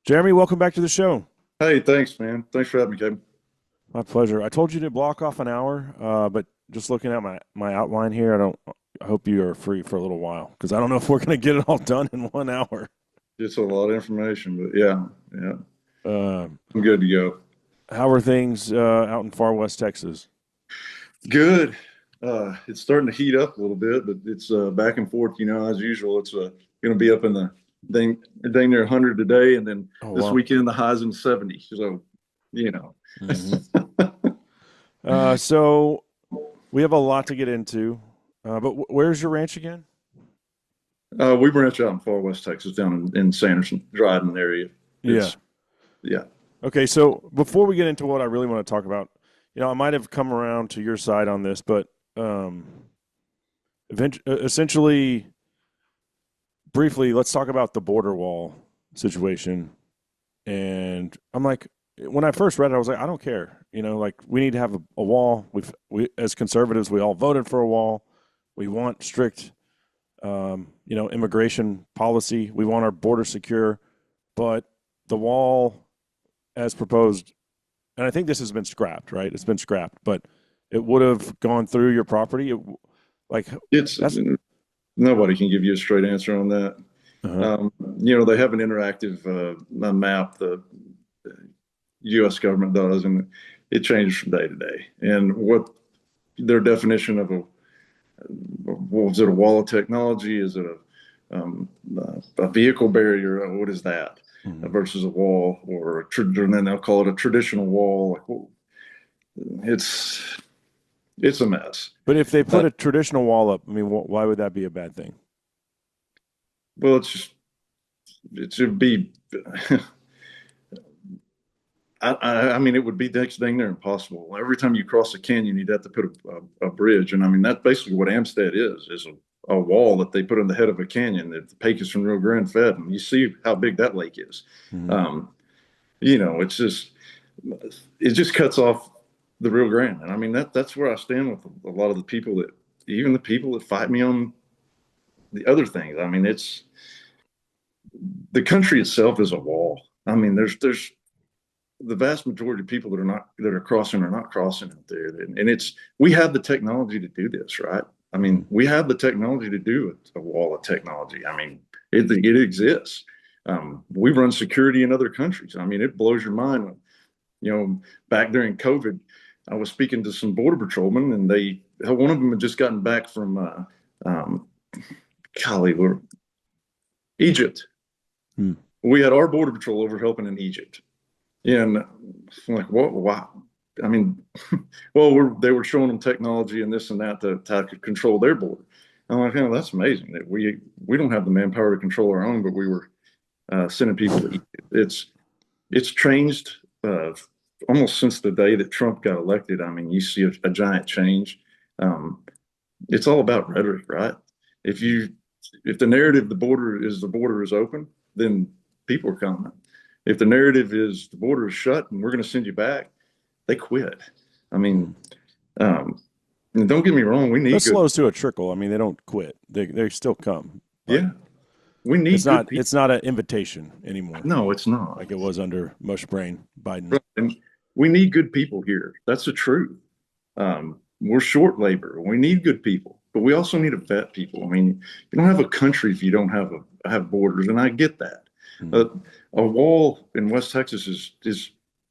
Jeremy, welcome back to the show. Hey, thanks, man. Thanks for having me, Kevin. My pleasure. I told you to block off an hour, but just looking at my outline here, I hope you are free for a little while because I don't know if we're going to get it all done in 1 hour. It's a lot of information, but yeah, Um, I'm good to go. how are things out in far west Texas? Good. It's starting to heat up a little bit, but it's back and forth. As usual. It's going to be up in the dang near 100 today, and then Oh this wow. weekend the highs in the 70s. So, you know, hmm so we have a lot to get into, but where's your ranch again? we branch out in far west Texas, down in Sanderson, Dryden area. Yeah. It's yeah. Okay. So before we get into what I really want to talk about, I might have come around to your side on this, but um, essentially briefly, let's talk about the border wall situation. And I'm like, when I first read it, I was like, I don't care. Like we need to have a wall. We as conservatives, we all voted for a wall. We want strict, immigration policy. We want our border secure. But the wall, as proposed, and I think this has been scrapped, right? It's been scrapped, but it would have gone through your property. Like It's that's. Nobody can give you a straight answer on that. Uh-huh. They have an interactive map. The U.S. government does, and it changes from day to day. And what their definition of was it a wall of technology? Is it a vehicle barrier? What is that Mhm. versus a wall, and then they'll call it a traditional wall? Like, well, it's it's a mess. But if they Uh, put a traditional wall up, I mean, why would that be a bad thing? well, it should be. I mean, it would be next dang near impossible. Every time you cross a canyon, you'd have to put a bridge. And I mean, that's basically what Amstead is a wall that they put in the head of a canyon that the Pecos from Rio Grande fed. And you see how big that lake is. Mhm. Um, it just cuts off the Rio Grande. And I mean, that's where I stand with a lot of the people even the people that fight me on the other things. I mean, the country itself is a wall. I mean, there's the vast majority of people that are crossing are not crossing out there. And we have the technology to do this, right? I mean, Mhm. we have the technology to do a wall of technology. I mean, it exists. We run security in other countries. I mean, it blows your mind. Back during COVID, I was speaking to some border patrolmen, and one of them had just gotten back from um, golly, Egypt. Hmm. We had our border patrol over helping in Egypt. And I'm like, what? Wow. I mean, well, they were showing them technology and this and that to control their border. I'm like, oh, that's amazing that we don't have the manpower to control our own, but we were sending people to Egypt. It's changed almost since the day that Trump got elected. I mean, you see a giant change. Um, it's all about rhetoric, right? If you if the border is open, then people are coming. If the narrative is the border is shut and we're going to send you back, they quit. I Hmm. mean, um, and don't get me wrong, we That need good. slows to a trickle. I mean, they don't quit. They still come, but Yeah, we it's need good not people. it's not an invitation anymore No, it's not. like it was under Mush Brain Biden. And we need good people here. That's the truth. We're short labor. We need good people, but we also need to vet people. I mean, you don't have a country if you don't have borders, and I get that. Hmm. Uh, a wall in West Texas is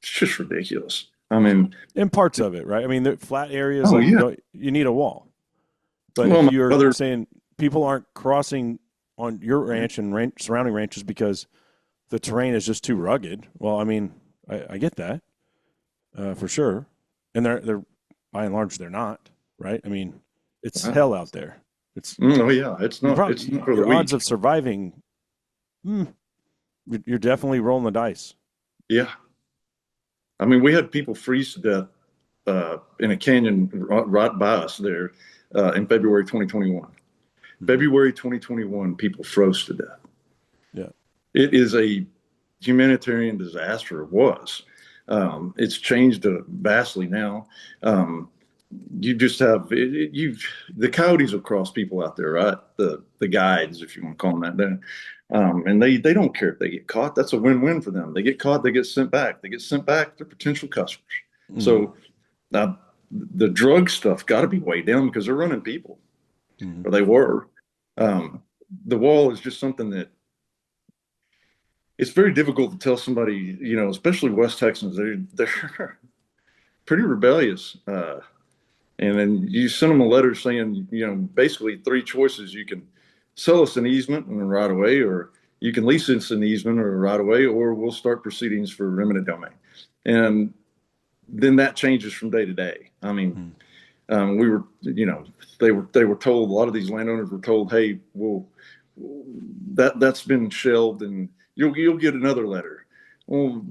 just ridiculous. I mean, And parts of it, right? I mean, the flat areas oh like yeah. you need a wall. But Well, if my you're mother, saying people aren't crossing on your ranch and surrounding ranches because the terrain is just too rugged, well, I mean, I get that for sure, and they're by and large they're not, right? I mean, it's uh, hell out there. It's oh yeah, it's not for the your odds of weak. surviving. Mm, you're definitely rolling the dice. Yeah, I mean, we had people freeze to death in a canyon right by us there in February 2021. Mhm. February 2021, people froze to death. Yeah. It is a humanitarian disaster. It was. It's changed vastly now. Um, you just have you the coyotes will cross people out there, right? The guides, if you want to call them that. And they don't care if they get caught. That's a win-win for them. They get caught, they get sent back. They get sent back, they're potential customers. Mm-hmm. So the drug stuff got to be weighed down because they're running people, Mm-hmm. or they were. Um, the wall is just something that it's very difficult to tell somebody, especially West Texans, they're pretty rebellious. And then you send them a letter saying, basically three choices. You can sell us an easement and a right of way, or you can lease us an easement or a right of way, or we'll start proceedings for eminent domain. And then that changes from day to day. I mean, we were, they were told, a lot of these landowners were told, hey, well, that's been shelved and you'll get another letter. Well,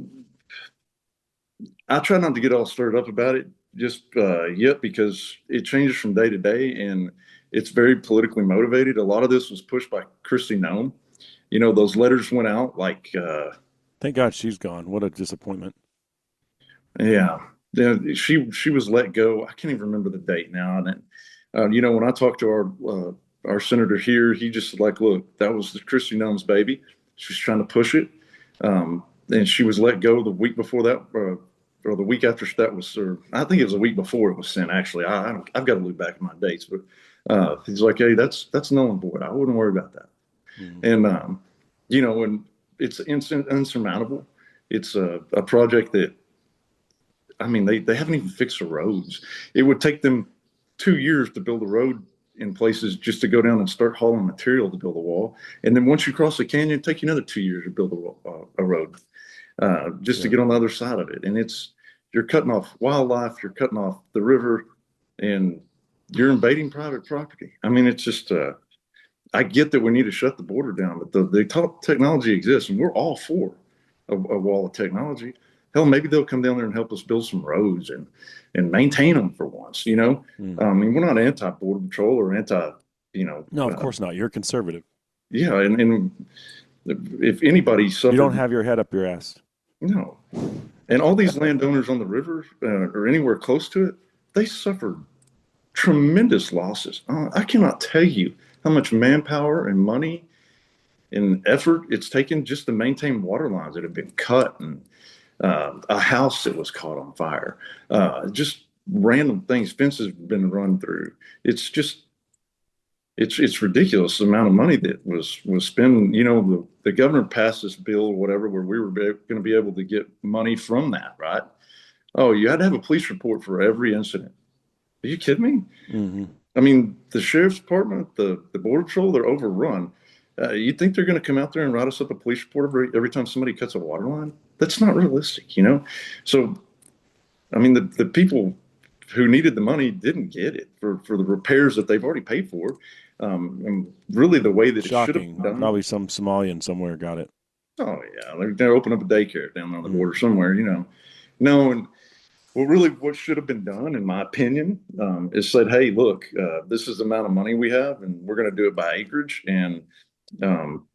I try not to get all stirred up about it just yet because it changes from day to day and it's very politically motivated. A lot of this was pushed by Christy Nome. Those letters went out like, Thank God she's gone. What a disappointment. yeah, she was let go. I can't even remember the date now. And when I talked to our senator here, he just like, look, that was the Christy Nome's baby. She's trying to push it, and she was let go the week before that, or the week after that was. Or I think it was a week before it was sent. Actually, I've got to look back at my dates, but he's like, hey, that's null and void. I wouldn't worry about that. Mm-hmm. And and it's insurmountable. It's a project that I mean, they haven't even fixed the roads. It would take them 2 years to build a road in places just to go down and start hauling material to build a wall. And then once you cross the canyon, it'd take you another 2 years to build a road just to Yeah. get on the other side of it. And you're cutting off wildlife, you're cutting off the river, and you're invading private property. I mean, it's just, I get that we need to shut the border down, but the technology exists, and we're all for a wall of technology. Hell, maybe they'll come down there and help us build some roads and maintain them for once. Mm. I mean, we're not anti border patrol or anti, No, of course not. You're conservative. yeah. And if anybody You don't suffered, have your head up your ass. no. And all these landowners on the river or anywhere close to it, they suffered tremendous losses. I cannot tell you how much manpower and money and effort it's taken just to maintain water lines that have been cut and a house that was caught on fire. Just random things, fences have been run through. It's just it's ridiculous the amount of money that was spent. The governor passed this bill or whatever where we were going to be able to get money from that, right? Oh, you had to have a police report for every incident. Are you kidding me? Mm-hmm. I mean, the sheriff's department, the border patrol, they're overrun. You think they're going to come out there and write us up a police report every time somebody cuts a water line? That's not realistic. So, I mean, the people who needed the money didn't get it for the repairs that they've already paid for. And really, the way that it should have Shocking. been done. Probably some Somalian somewhere got it. Oh yeah, they're going to open up a daycare down on the Mm. border somewhere. No, and well, really, what should have been done, in my opinion, is said, "Hey, look, this is the amount of money we have, and we're going to do it by acreage. And um,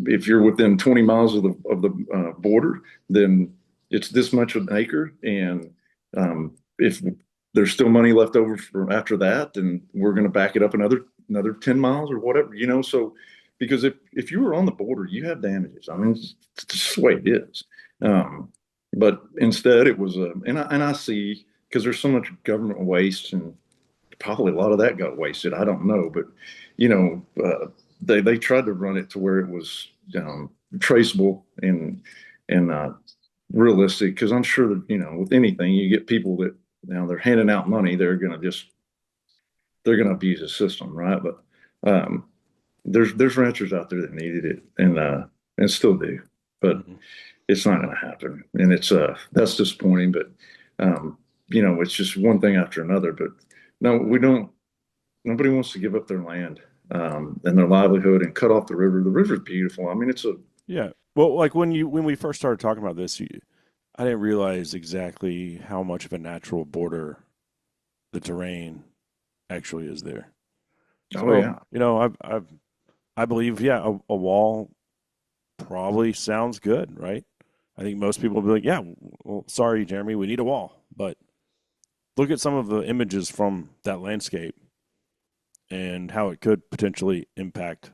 if you're within 20 miles of the border, then it's this much an acre. And if there's still money left over for after that, then we're going to back it up another 10 miles or whatever. So because if you were on the border, you have damages. I mean, it's just the way it is. But instead, it was and I see because there's so much government waste and probably a lot of that got wasted. I don't know, but you know, they tried to run it to where it was traceable and realistic. Because I'm sure that with anything, you get people that they're handing out money, they're gonna abuse the system, right? But there's ranchers out there that needed it and still do, but Mm-hmm. it's not going to happen, and that's disappointing. But it's just one thing after another. But no, we don't. Nobody wants to give up their land and their livelihood and cut off the river. The river's beautiful. I mean, it's a Yeah. Well, like when we first started talking about this, I didn't realize exactly how much of a natural border the terrain actually is there. oh So, yeah, I believe, yeah, a wall probably sounds good, right? I think most people will be like, yeah, well, sorry, Jeremy, we need a wall. But look at some of the images from that landscape and how it could potentially impact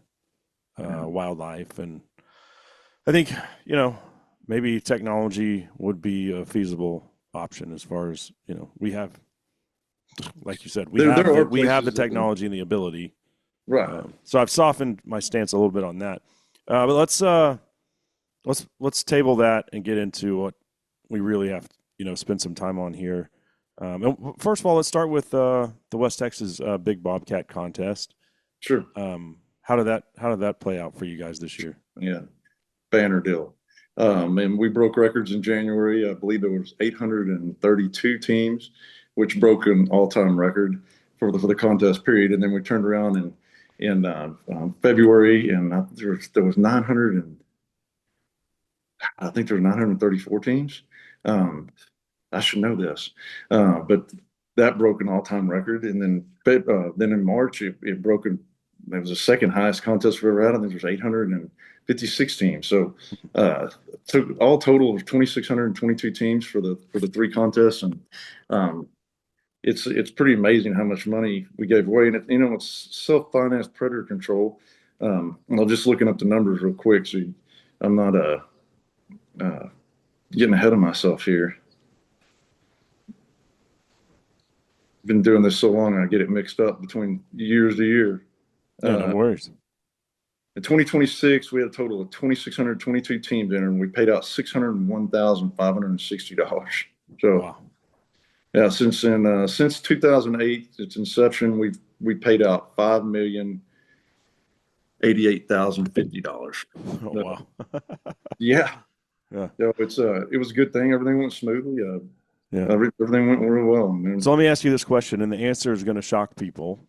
yeah. wildlife. And I think, maybe technology would be a feasible option as far as, we have, like you said, There are we have the places that can, technology and the ability. right. So I've softened my stance a little bit on that. But let's table that and get into what we really have to, spend some time on here. And first of all, let's start with the West Texas Big Bobcat contest. Sure. How did that play out for you guys this year? Yeah. Banner deal. And we broke records in January. I believe there was 832 teams, which broke an all-time record for the contest period. And then we turned around in February, and there was 900 and I think there were 934 teams. Um, I should know this, but that broke an all-time record. And then in March, it broke. It was the second highest contest we've ever had. I think there's 856 teams. So took all total of 2,622 teams for the three contests, and um, it's pretty amazing how much money we gave away. And it's self-financed predator control. And I'm just looking up the numbers real quick, so I'm not uh, getting ahead of myself here. Been doing this so long, I get it mixed up between years to year. Yeah, no Uh, worries. in 2026, we had a total of 2,622 teams in, and we paid out $601,560. So, Wow. yeah, since 2008, its inception, we paid out $5,088,050. Oh, wow. Yeah, Yeah. so it was a good thing. Everything went smoothly. Yeah. Everything went real well. So let me ask you this question, and the answer is going to shock people,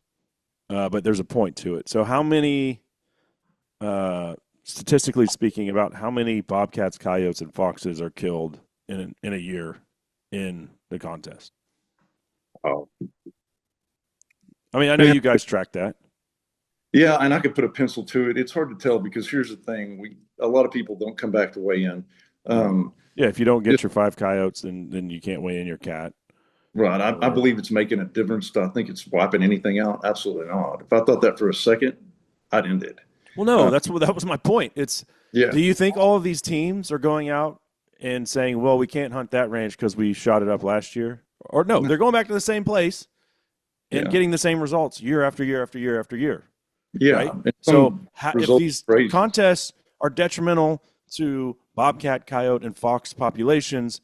but there's a point to it. So how many, statistically speaking, about how many bobcats, coyotes, and foxes are killed in a year in the contest? Oh, I mean, I know yeah, you guys track that. yeah, and I could put a pencil to it. It's hard to tell because here's the thing: a lot of people don't come back to weigh in. Um, Yeah, if you don't get just your 5 coyotes, then you can't weigh in your cat. right. I Or believe it's making a difference. Do I think it's wiping anything out? Absolutely not. If I thought that for a second, I'd end it. well, no, Uh, that was my point. It's yeah, do you think all of these teams are going out and saying, well, we can't hunt that range because we shot it up last year? Or no, they're going back to the same place and yeah, getting the same results year after year after year after year, yeah. right? And So some if results these are crazy. contests are detrimental to bobcat, coyote, and fox populations,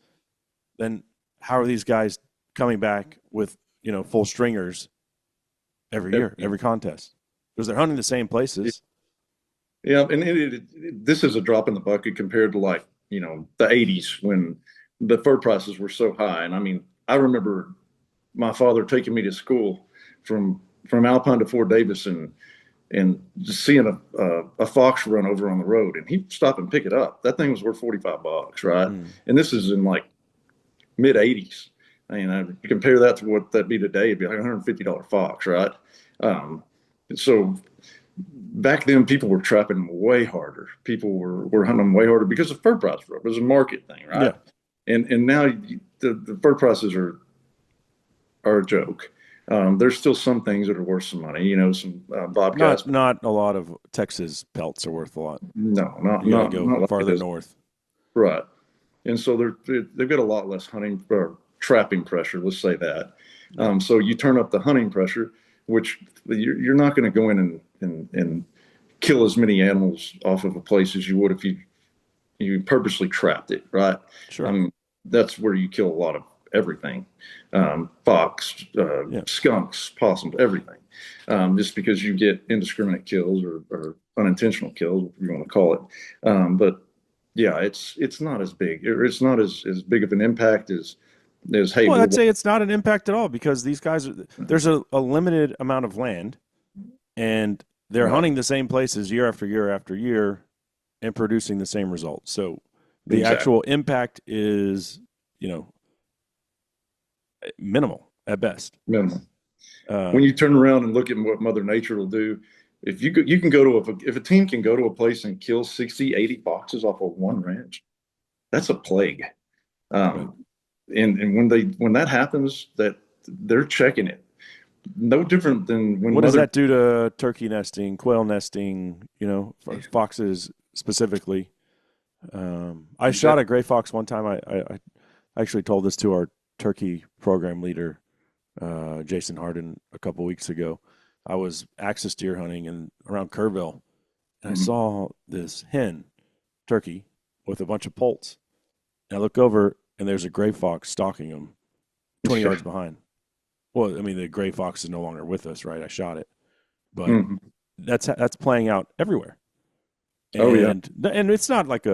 then how are these guys coming back with full stringers every year, Every- every contest? Because they're hunting the same places. Yeah, and this is a drop in the bucket compared to like the '80s when the fur prices were so high. And I mean, I remember my father taking me to school from Alpine to Fort Davis and just seeing a fox run over on the road, and he'd stop and pick it up. That thing was worth $45, right? Mm. And this is in like mid '80s. I mean, you compare that to what that'd be today, it'd be like $150 fox, right? Um, so back then, people were trapping them way harder. People were hunting them way harder because the fur price were up. It was a market thing, right? Yeah. And now the fur prices are a joke. There's still some things that are worth some money. Some bobcats. Not a lot of Texas pelts are worth a lot. No, not You got to not go not like it farther is. north. Right. And so they've got a lot less hunting or trapping pressure. Let's say that. Yeah. So you turn up the hunting pressure, which you're not going to go in and kill as many animals off of a place as you would if you purposely trapped it, right? Sure. That's where you kill a lot of everything, fox, Yeah. skunks, possums, everything. Just because you get indiscriminate kills or unintentional kills, if you want to call it. But yeah, it's not as big, or it's not as big of an impact as hey, Well, I'd say it's not an impact at all because these guys there's a limited amount of land and they're right, hunting the same places year after year after year and producing the same results. So the exactly actual impact is, minimal at best. minimum. When Um, you turn around and look at what Mother Nature will do, if you can go to if a team can go to a place and kill 60, 80 boxes off of one ranch, that's a plague. right. Um, and when that happens, that they're checking it. No different than when What does Mother that do to turkey nesting, quail nesting, foxes specifically? I shot a gray fox one time. I actually told this to our turkey program leader, Jason Harden, a couple weeks ago. I was axis deer hunting around Kerrville, and I saw this hen turkey with a bunch of poults. And I look over, and there's a gray fox stalking them 20 yards behind. Well, I mean, the gray fox is no longer with us, right? I shot it, but that's playing out everywhere. And and it's not like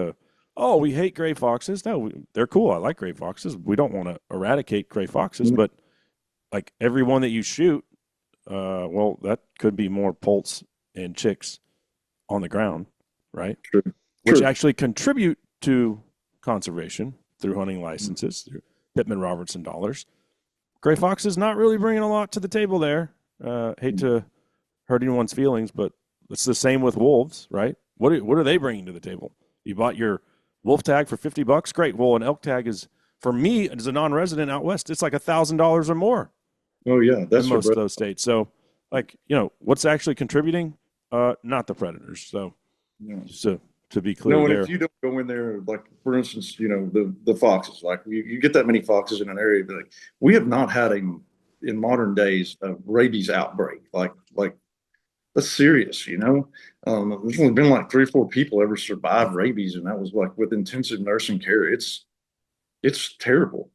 we hate gray foxes. No, they're cool. I like gray foxes. We don't want to eradicate gray foxes, but like every one that you shoot, well, that could be more poults and chicks on the ground, right? True. Which actually contribute to conservation through hunting licenses, through Pittman Robertson dollars. Gray fox is not really bringing a lot to the table there. Hate to hurt anyone's feelings, but it's the same with wolves, right? What are they bringing to the table? You bought your wolf tag for $50, great. Well, an elk tag is, for me as a non-resident out west, it's like $1,000 or more. Oh yeah, that's in most of those states. So, like, what's actually contributing? Not the predators. So, to be clear, no, and there. if you don't go in there, like for instance, the foxes, like you get that many foxes in an area, like we have not had in modern days a rabies outbreak. Like that's serious. There's only been like 3 or 4 people ever survived rabies, and that was like with intensive nursing care. It's terrible.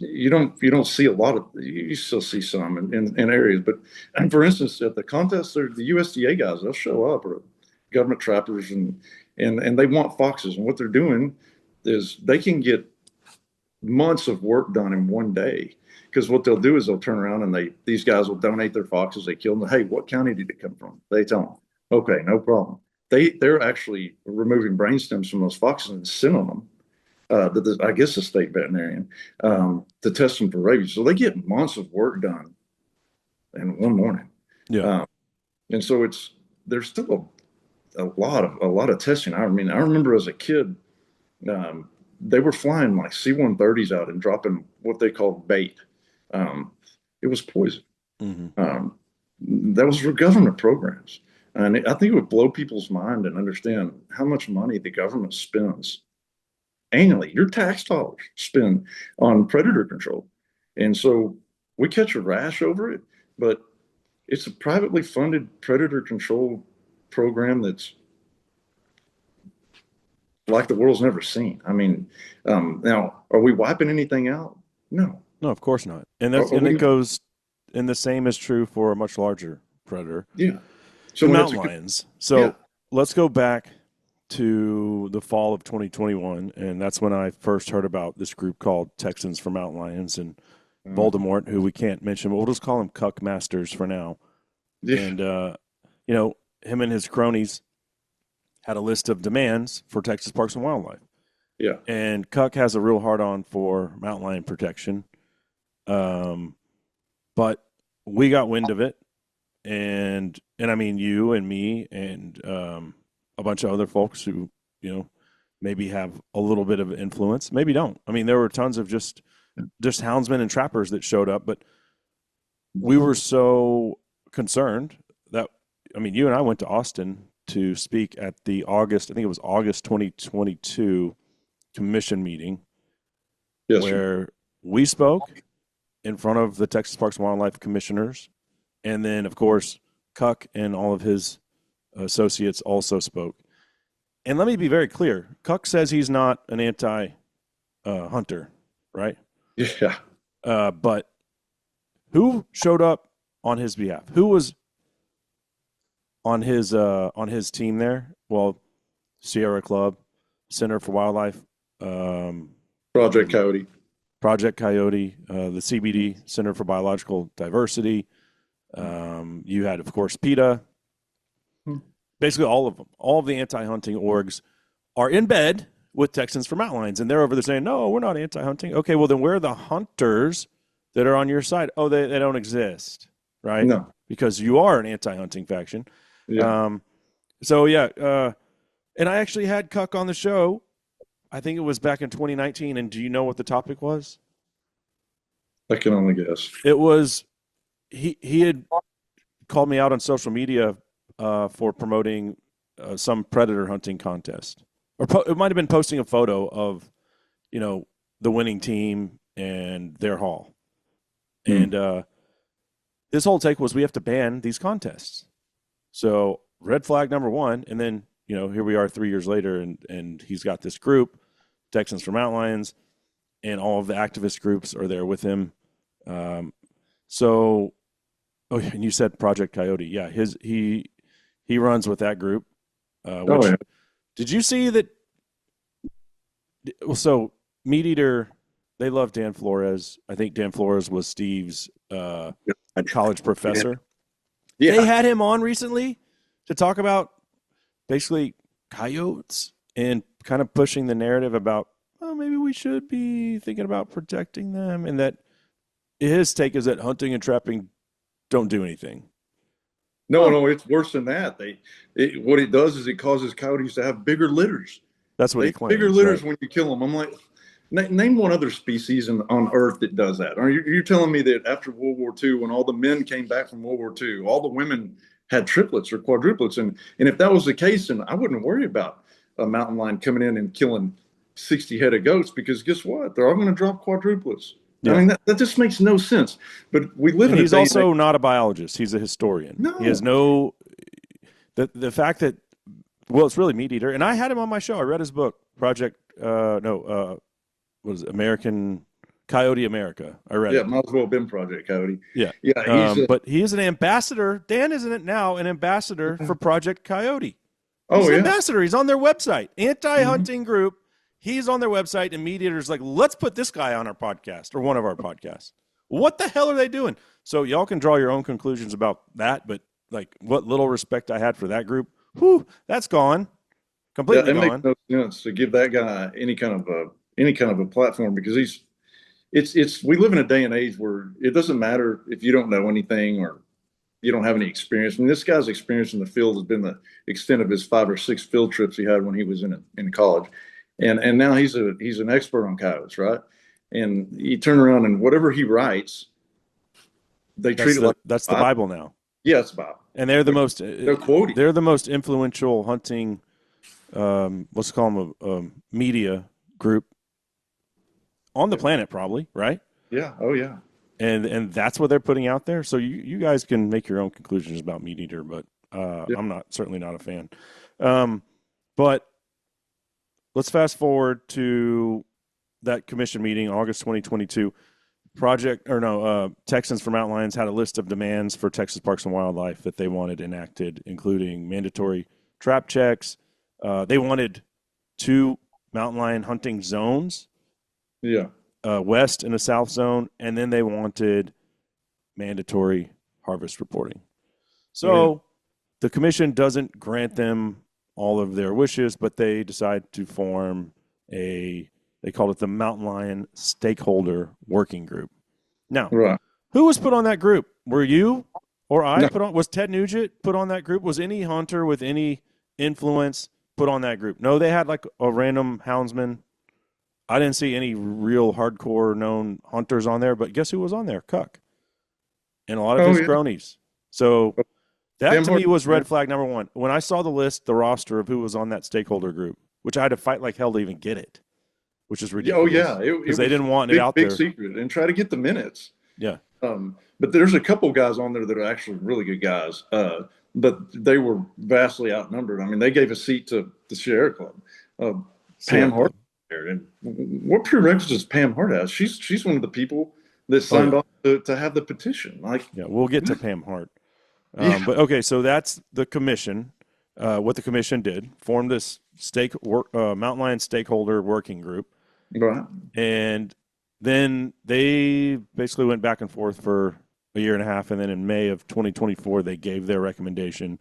You don't see a lot of, you still see some in areas, but and for instance at the contest, the USDA guys, they'll show up, or government trappers, and they want foxes, and what they're doing is they can get months of work done in one day, because what they'll do is they'll turn around and these guys will donate their foxes, they kill them. Hey, what county did it come from? They tell them, okay, no problem. They're actually removing brain stems from those foxes and sending them I guess the state veterinarian, to test them for rabies. So they get months of work done in one morning. Yeah. And so there's still a lot of testing. I mean, I remember as a kid, they were flying like C-130s out and dropping what they called bait. It was poison. That was for government programs. And I think it would blow people's mind and understand how much money the government spends annually, your tax dollars spend on predator control. And so we catch a rash over it, but it's a privately funded predator control program that's like the world's never seen. I mean, now, are we wiping anything out? No. No, of course not. And it goes, and the same is true for a much larger predator. Yeah. So mountain lions. So let's go back to the fall of 2021, and that's when I first heard about this group called Texans for Mountain Lions, and Voldemort, who we can't mention, but we'll just call him Cuck Masters for now. Yeah. And him and his cronies had a list of demands for Texas Parks and Wildlife. Yeah. And Cuck has a real hard-on for mountain lion protection. But we got wind of it, and I mean you and me and a bunch of other folks who, maybe have a little bit of influence, maybe don't. I mean, there were tons of just houndsmen and trappers that showed up, but we were so concerned that, I mean, you and I went to Austin to speak at the August 2022 commission meeting, where we spoke in front of the Texas Parks and Wildlife commissioners, and then, of course, Cuck and all of his associates also spoke. And let me be very clear. Cuck says he's not an anti-hunter, right? Yeah. But who showed up on his behalf? Who was on his team there? Well, Sierra Club, Center for Wildlife, Project Coyote, the CBD, Center for Biological Diversity. You had, of course, PETA. Basically, all of them, all of the anti-hunting orgs are in bed with Texans for Mountain Lions, and they're over there saying, no, we're not anti-hunting. Okay, well, then where are the hunters that are on your side? Oh, they don't exist, right? No. Because you are an anti-hunting faction. Yeah. And I actually had Cuck on the show. I think it was back in 2019, and do you know what the topic was? I can only guess. It was, he had called me out on social media for promoting some predator hunting contest. or it might have been posting a photo of, you know, the winning team and their hall. And this whole take was we have to ban these contests. So red flag number one, and then, you know, here we are 3 years later, and he's got this group, Texans for Mountain Lions, and all of the activist groups are there with him. So, oh, and you said Project Coyote, yeah, he runs with that group. Which did you see that? So Meat Eater, they love Dan Flores. I think Dan Flores was Steve's college professor. Yeah. They had him on recently to talk about basically coyotes and kind of pushing the narrative about, oh, maybe we should be thinking about protecting them, and that his take is that hunting and trapping don't do anything. No, it's worse than that. What it does is it causes coyotes to have bigger litters. That's what he claims. Bigger litters right? when you kill them. I'm like, name one other species on Earth that does that. Are you telling me that after World War II, when all the men came back from World War II, all the women had triplets or quadruplets? And if that was the case, then I wouldn't worry about a mountain lion coming in and killing 60 head of goats, because guess what? They're all going to drop quadruplets. Yeah. I mean, that just makes no sense. But we live in a day. He's also not a biologist. He's a historian. No. He has no the fact that, well, it's really Meat Eater, and I had him on my show. I read his book, what is it, American Coyote America. I read it. Yeah, might as well have been Project Coyote. Yeah. But he is an ambassador. Dan isn't it now, an ambassador for Project Coyote. He's an ambassador. He's on their website. Anti-hunting group. He's on their website, and Meat Eater's like, let's put this guy on our podcast or one of our podcasts. What the hell are they doing? So y'all can draw your own conclusions about that, but like what little respect I had for that group, that's gone. Completely gone. Makes no sense to give that guy any kind of a platform, because we live in a day and age where it doesn't matter if you don't know anything or you don't have any experience. I mean, this guy's experience in the field has been the extent of his 5 or 6 field trips he had when he was in college. And now he's an expert on coyotes, right? And he turned around and whatever he writes, they treat it like that's the Bible now. Yeah, it's Bible. And they're the most quoting. They're the most influential hunting, let's call them a media group on the planet, probably, right? Yeah. Oh yeah. And that's what they're putting out there. So you guys can make your own conclusions about Meat Eater, but I'm certainly not a fan. But let's fast forward to that commission meeting, August 2022. Texans for Mountain Lions had a list of demands for Texas Parks and Wildlife that they wanted enacted, including mandatory trap checks. They wanted 2 mountain lion hunting zones. Yeah. West and a south zone, and then they wanted mandatory harvest reporting. So the commission doesn't grant them all of their wishes, but they decide to form they called it the Mountain Lion Stakeholder Working Group. Now, Who was put on that group? Were you or I put on? Was Ted Nugent put on that group? Was any hunter with any influence put on that group? No, they had like a random houndsman. I didn't see any real hardcore known hunters on there, but guess who was on there? Cuck. And a lot of his cronies. So that to me was red flag number one. When I saw the roster of who was on that stakeholder group, which I had to fight like hell to even get it, which is ridiculous. Oh, yeah. Because they didn't want it out there. Big secret. And try to get the minutes. Yeah. But there's a couple guys on there that are actually really good guys. But they were vastly outnumbered. I mean, they gave a seat to the Sierra Club. Pam Hart. And what prerequisites Pam Hart has? She's one of the people that signed off to have the petition. We'll get to Pam Hart. But okay, so that's the commission. What the commission did, formed this Mountain Lion Stakeholder Working Group. Right. And then they basically went back and forth for a year and a half, and then in May of 2024, they gave their recommendation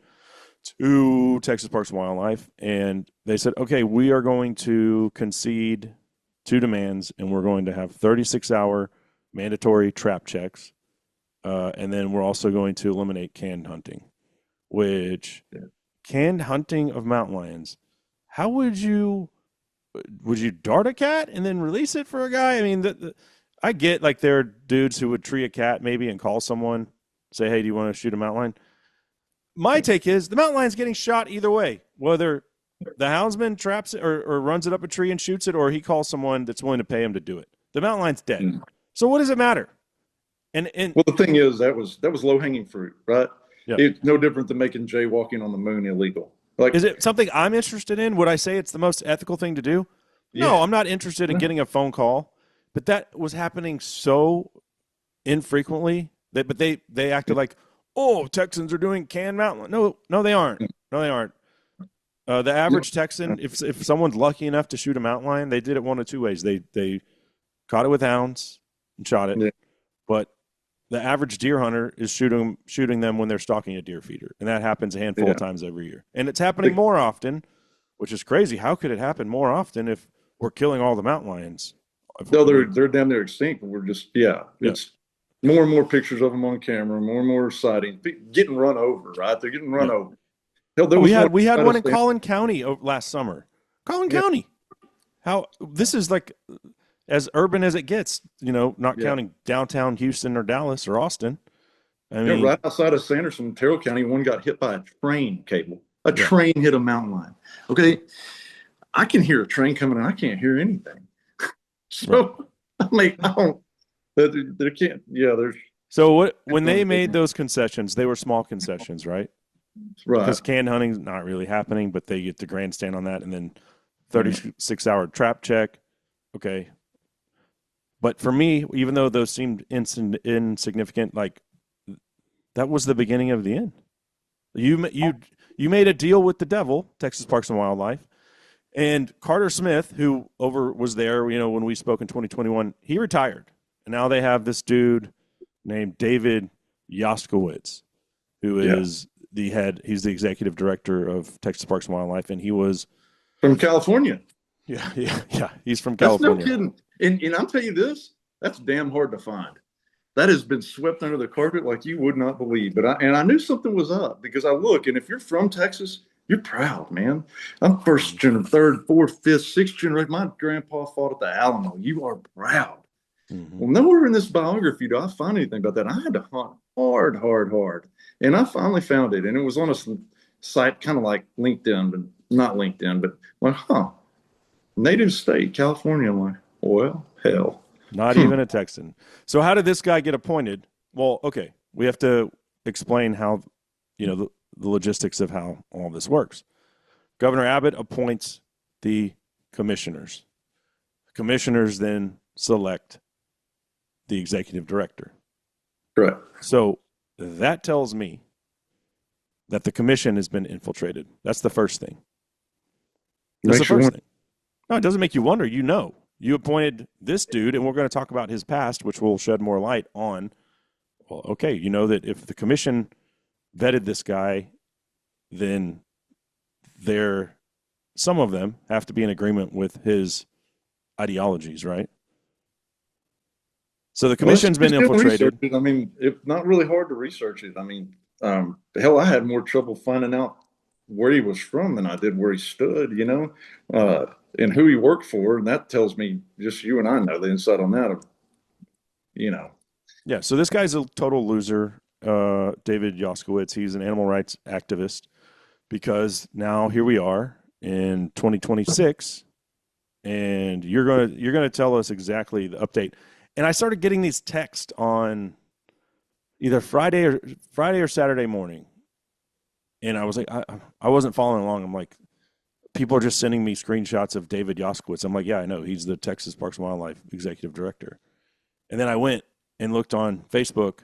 to Texas Parks and Wildlife, and they said, okay, we are going to concede 2 demands, and we're going to have 36-hour mandatory trap checks, and then we're also going to eliminate canned hunting, canned hunting of mountain lions. How would you dart a cat and then release it for a guy? I mean, I get like there are dudes who would tree a cat maybe and call someone, say, hey, do you want to shoot a mountain lion? My take is the mountain lion's getting shot either way, whether The houndsman traps it or runs it up a tree and shoots it, or he calls someone that's willing to pay him to do it. The mountain lion's dead. Mm. So what does it matter? And Well, the thing is, that was low hanging fruit, right? yeah, It's no different than making jaywalking on the moon illegal. Like, is it something I'm interested in? Would I say it's the most ethical thing to do? No, yeah, I'm not interested in no, getting a phone call. But that was happening so infrequently that, but they acted like, oh, Texans are doing canned mountain. No, no, they aren't. No, they aren't. The average Texan, if someone's lucky enough to shoot a mountain lion, they did it one of two ways. They caught it with hounds and shot it, yeah, but the average deer hunter is shooting them when they're stalking a deer feeder, and that happens a handful yeah. of times every year, and it's happening more often, which is crazy. How could it happen more often if we're killing all the mountain lions? No, they're damn near extinct. We're just, yeah, Yeah. it's more and more pictures of them on camera, more and more sightings, getting run over, right? They're getting run Yeah. over. Hell, there We was had we had one in stand- Collin County last summer. Collin Yeah, County. How this is like as urban as it gets, not yeah, counting downtown Houston or Dallas or Austin. I yeah. mean, Right outside of Sanderson, Terrell County, one got hit by a train cable. A yeah, train hit a mountain lion. Okay, I can hear a train coming, and I can't hear anything. right. So I mean, I don't. There can't. Yeah, there's So when they made those concessions, they were small concessions, right? right. Because canned hunting's not really happening, but they get the grandstand on that, and then Yeah. 36-hour trap check. Okay, but for me, even though those seemed insignificant, like that was the beginning of the end. You made a deal with the devil, Texas Parks and Wildlife, and Carter Smith, who was there, when we spoke in 2021, he retired, and now they have this dude named David Yoskowitz, who Yeah. is the head. He's the executive director of Texas Parks and Wildlife, and he was From California. yeah. He's from That's no California. kidding. And I'll tell you this, that's damn hard to find. That has been swept under the carpet like you would not believe. But I knew something was up because I look, and if you're from Texas, you're proud, man. I'm first generation, third, fourth, fifth, sixth generation. My grandpa fought at the Alamo. You are proud. Mm-hmm. Well, nowhere in this biography do I find anything about that. I had to hunt hard, hard, hard. And I finally found it. And it was on a site kind of like LinkedIn, but not LinkedIn, but like, native state, California. I'm like, well, hell. Not even a Texan. So how did this guy get appointed? Well, okay, we have to explain how, the logistics of how all this works. Governor Abbott appoints the commissioners. Commissioners then select the executive director. Correct. So that tells me that the commission has been infiltrated. That's the first thing. That's the first thing. No, it doesn't make you wonder. You appointed this dude, and we're going to talk about his past, which will shed more light on. Well, okay, you know that if the commission vetted this guy, then some of them have to be in agreement with his ideologies, right? So the commission's been infiltrated. I mean, it's not really hard to research it. I mean, hell, I had more trouble finding out where he was from than I did where he stood, and who he worked for. And that tells me just you and I know the inside on that. Yeah, so this guy's a total loser, David Yoskowitz. He's an animal rights activist because now here we are in 2026, and you're gonna tell us exactly the update. And I started getting these texts on either Friday or Saturday morning, and I was like, I wasn't following along. I'm like, people are just sending me screenshots of David Yoskowitz. I'm like, yeah, I know. He's the Texas Parks and Wildlife executive director. And then I went and looked on Facebook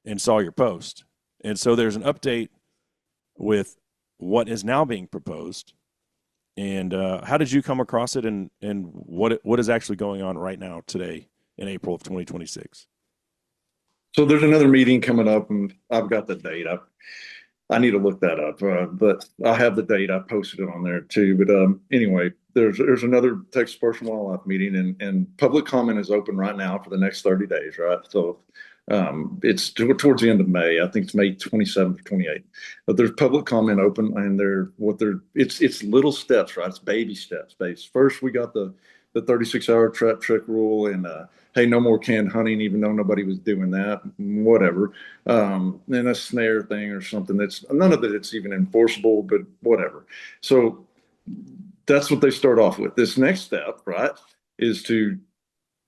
and saw your post. And so there's an update with what is now being proposed. And how did you come across it, and what is actually going on right now today in April of 2026? So there's another meeting coming up, and I've got the date. I need to look that up, but I have the date. I posted it on there too. But anyway, there's another Texas Parks and Wildlife meeting, and public comment is open right now for the next 30 days, right? So it's towards the end of May. I think it's May 27th or 28th. But there's public comment open, and it's little steps, right? It's baby steps. First, we got the 36-hour trap check rule, and hey, no more canned hunting, even though nobody was doing that, whatever. And a snare thing or something that's none of it's even enforceable, but whatever. So that's what they start off with. This next step, right, is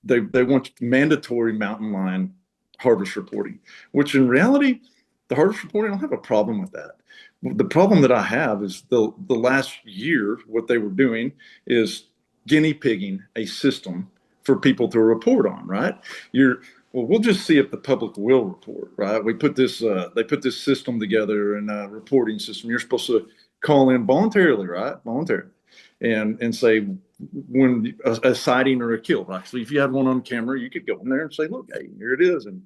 they want mandatory mountain lion harvest reporting, which in reality, the harvest reporting, I don't have a problem with that. The problem that I have is the last year, what they were doing is guinea pigging a system for people to report on, right? Well, we'll just see if the public will report, right? They put this system together and a reporting system. You're supposed to call in voluntarily, right? Voluntarily. And say when a sighting or a kill, right? So if you had one on camera, you could go in there and say, look, hey, here it is. And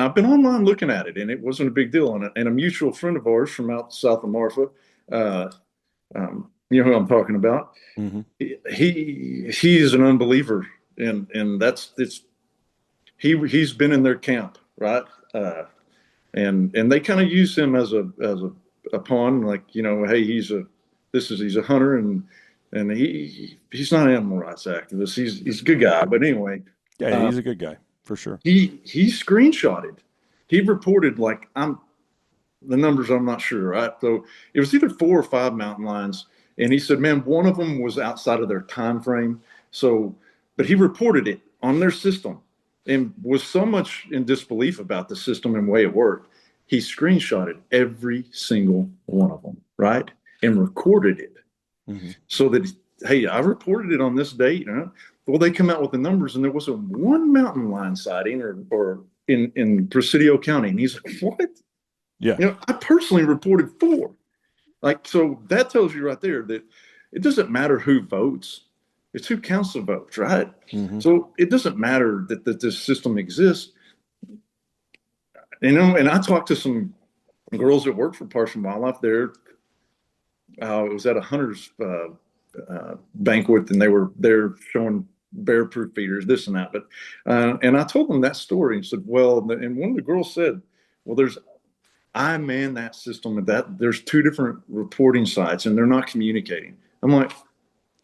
I've been online looking at it, and it wasn't a big deal. And a mutual friend of ours from out south of Marfa, you know who I'm talking about. Mm-hmm. He's an unbeliever, and he's been in their camp, right? And they kind of use him as a pawn, like, you know, hey, he's a hunter, and he's not an animal rights activist. He's a good guy, but anyway, Yeah, he's a good guy for sure. he screenshotted. He reported, like, the numbers I'm not sure, right? So it was either 4 or 5 mountain lions, and he said, man, one of them was outside of their time frame. So, but he reported it on their system and was so much in disbelief about the system and the way it worked. He screenshotted every single one of them, right? And recorded it. Mm-hmm. So that, hey, I reported it on this date. Huh? Well, they come out with the numbers, and there wasn't one mountain lion sighting or in Presidio County. And he's like, what? Yeah. You know, I personally reported 4. Like, so that tells you right there that it doesn't matter who votes. It's who counts the votes, right? Mm-hmm. So it doesn't matter that this system exists. You know, and I talked to some girls that work for Parks and Wildlife there. It was at a hunter's banquet, and they're showing bear-proof feeders, this and that. But and I told them that story and said, well, and one of the girls said, well, I man that system, that there's 2 different reporting sites, and they're not communicating. I'm like,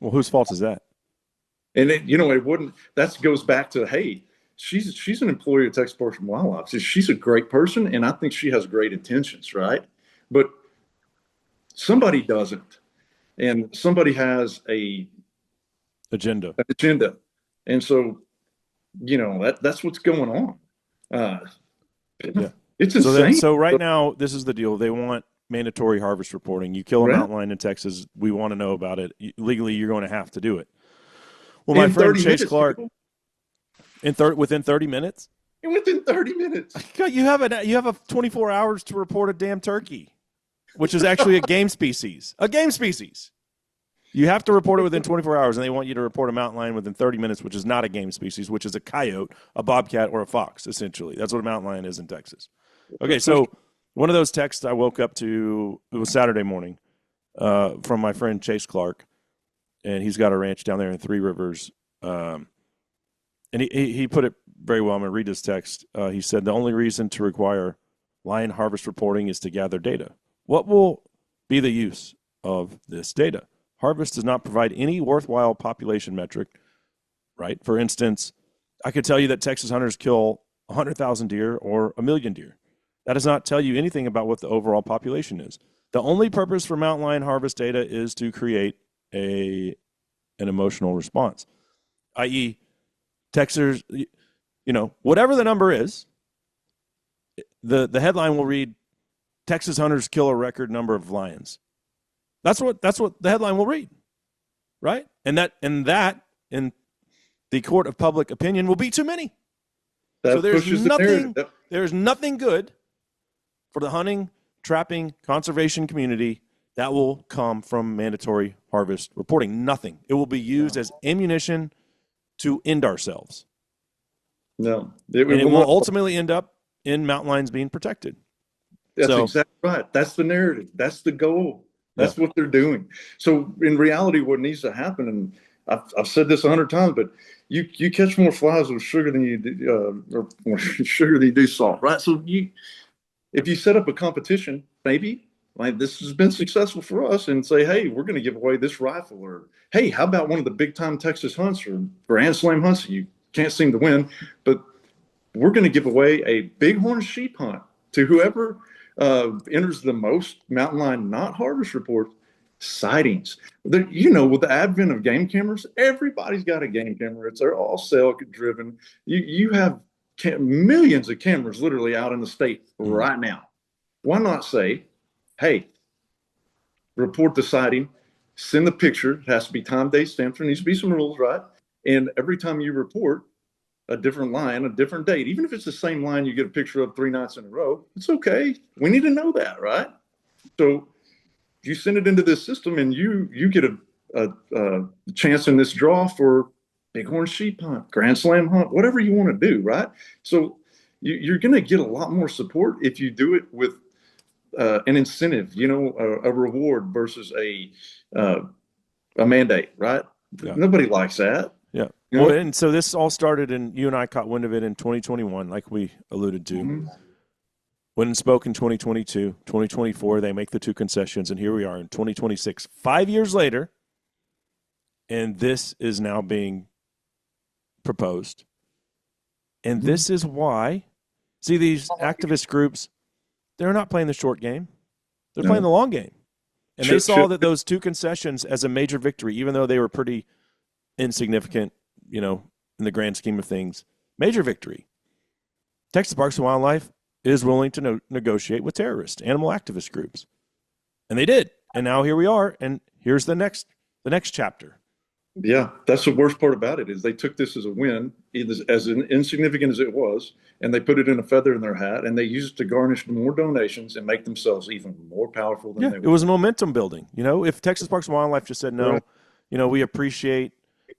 well, whose fault is that? And it, you know, it wouldn't. That goes back to, hey, she's an employee of Texas Parks and Wildlife. She's a great person, and I think she has great intentions, right? But somebody doesn't, and somebody has an agenda, and so, you know, that's what's going on. Yeah. It's insane. So right now, this is the deal. They want mandatory harvest reporting. You kill a mountain lion in Texas, we want to know about it. Legally, you're going to have to do it. Well, my friend Chase Clark, within 30 minutes? Within 30 minutes. You have 24 hours to report a damn turkey, which is actually a game species. A game species. You have to report it within 24 hours, and they want you to report a mountain lion within 30 minutes, which is not a game species, which is a coyote, a bobcat, or a fox, essentially. That's what a mountain lion is in Texas. Okay, so one of those texts I woke up to, it was Saturday morning, from my friend Chase Clark, and he's got a ranch down there in Three Rivers. And he put it very well. I'm going to read this text. He said, the only reason to require lion harvest reporting is to gather data. What will be the use of this data? Harvest does not provide any worthwhile population metric, right? For instance, I could tell you that Texas hunters kill 100,000 deer or 1 million deer. That does not tell you anything about what the overall population is. The only purpose for mountain lion harvest data is to create an emotional response, i.e., Texas, you know, whatever the number is, the headline will read, Texas hunters kill a record number of lions. That's what the headline will read, right? And that in the court of public opinion will be too many. So there's nothing good for the hunting, trapping, conservation community that will come from mandatory harvest reporting. Nothing. It will be used as ammunition to end ourselves. No. It will ultimately end up in mountain lions being protected. That's exactly right. That's the narrative. That's the goal. That's what they're doing. So in reality, what needs to happen, and I've said this 100 times, but you catch more flies with sugar than you do, or more sugar than you do salt, right? So if you set up a competition, maybe like this has been successful for us, and say, hey, we're going to give away this rifle, or hey, how about one of the big time Texas hunts or Grand Slam hunts you can't seem to win, but we're going to give away a bighorn sheep hunt to whoever enters the most mountain lion not harvest reports. sightings. With the advent of game cameras, everybody's got a game camera. They're all cell driven. You have millions of cameras literally out in the state right now. Why not say, hey, report the sighting, send the picture. It has to be time, date, stamped. There needs to be some rules, right? And every time you report a different line, a different date, even if it's the same line you get a picture of 3 nights in a row, it's okay. We need to know that, right? So you send it into this system and you get a chance in this draw for bighorn sheep hunt, grand slam hunt, whatever you want to do, right? So you're going to get a lot more support if you do it with an incentive, a reward versus a mandate, right? Yeah. Nobody likes that. Yeah. Well, and so this all started, and you and I caught wind of it in 2021, like we alluded to. Mm-hmm. Went and spoke in 2022, 2024, they make the 2 concessions, and here we are in 2026, 5 years later, and this is now being proposed. And this is why, see, these activist groups, they're not playing the short game. They're playing the long game. And they saw that those 2 concessions as a major victory, even though they were pretty insignificant, in the grand scheme of things, major victory. Texas Parks and Wildlife is willing to negotiate with terrorist animal activist groups. And they did. And now here we are, and here's the next chapter. Yeah, that's the worst part about it is they took this as a win, as insignificant as it was, and they put it in a feather in their hat, and they used it to garnish more donations and make themselves even more powerful than they were. It was momentum building. If Texas Parks and Wildlife just said, no, right. We appreciate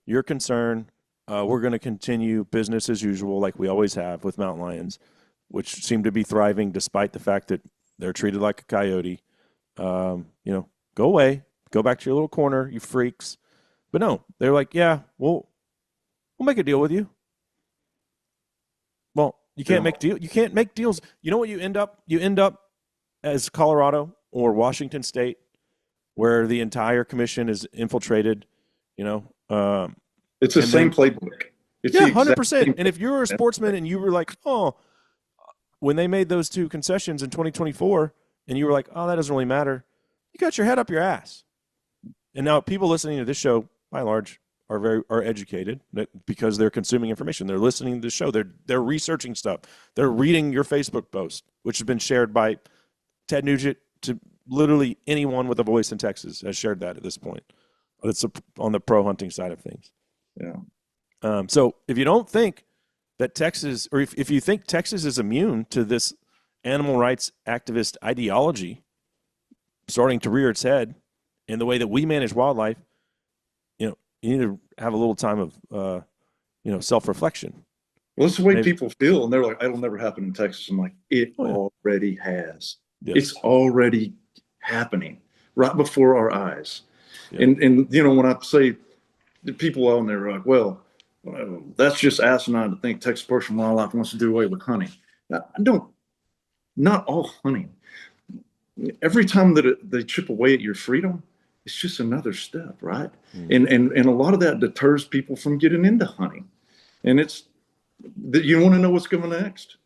your concern. We're going to continue business as usual like we always have with mountain lions, which seem to be thriving despite the fact that they're treated like a coyote. Go away. Go back to your little corner, you freaks. But no, they're like, yeah, we'll make a deal with you. Well, you can't make deal. You can't make deals. You know what you end up? You end up as Colorado or Washington State, where the entire commission is infiltrated. It's the same playbook. It's 100%. And if you're a sportsman and you were like, oh, when they made those 2 concessions in 2024, and you were like, oh, that doesn't really matter, you got your head up your ass. And now people listening to this show, by and large, are educated because they're consuming information. They're listening to the show. They're researching stuff. They're reading your Facebook post, which has been shared by Ted Nugent to literally anyone with a voice in Texas has shared that at this point. It's on the pro hunting side of things. Yeah. So if you don't think that Texas, or if you think Texas is immune to this animal rights activist ideology starting to rear its head in the way that we manage wildlife, you need to have a little time of, self-reflection. Well, it's the way people feel, and they're like, it'll never happen in Texas. I'm like, it already has. Yeah. It's already happening right before our eyes. Yeah. And when I say the people out there are like, well, that's just asinine to think Texas Parks and Wildlife wants to do away with hunting. Not all hunting. Every time that they chip away at your freedom, it's just another step, right? Mm-hmm. And a lot of that deters people from getting into hunting. And it's that you want to know what's coming next.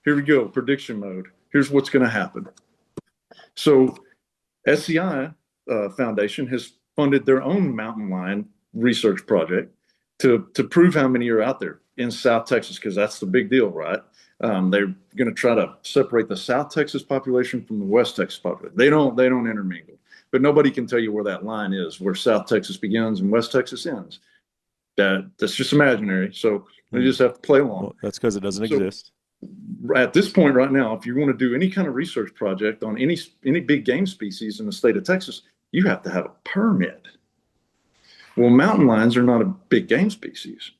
Here we go, prediction mode. Here's what's going to happen. So SCI Foundation has funded their own mountain lion research project to prove how many are out there in South Texas, because that's the big deal, right? They're going to try to separate the South Texas population from the West Texas population. They don't intermingle, but nobody can tell you where that line is, where South Texas begins and West Texas ends. That's just imaginary. So you just have to play along. Well, that's because it doesn't exist. At this point right now, if you want to do any kind of research project on any big game species in the state of Texas, you have to have a permit. Well, mountain lions are not a big game species,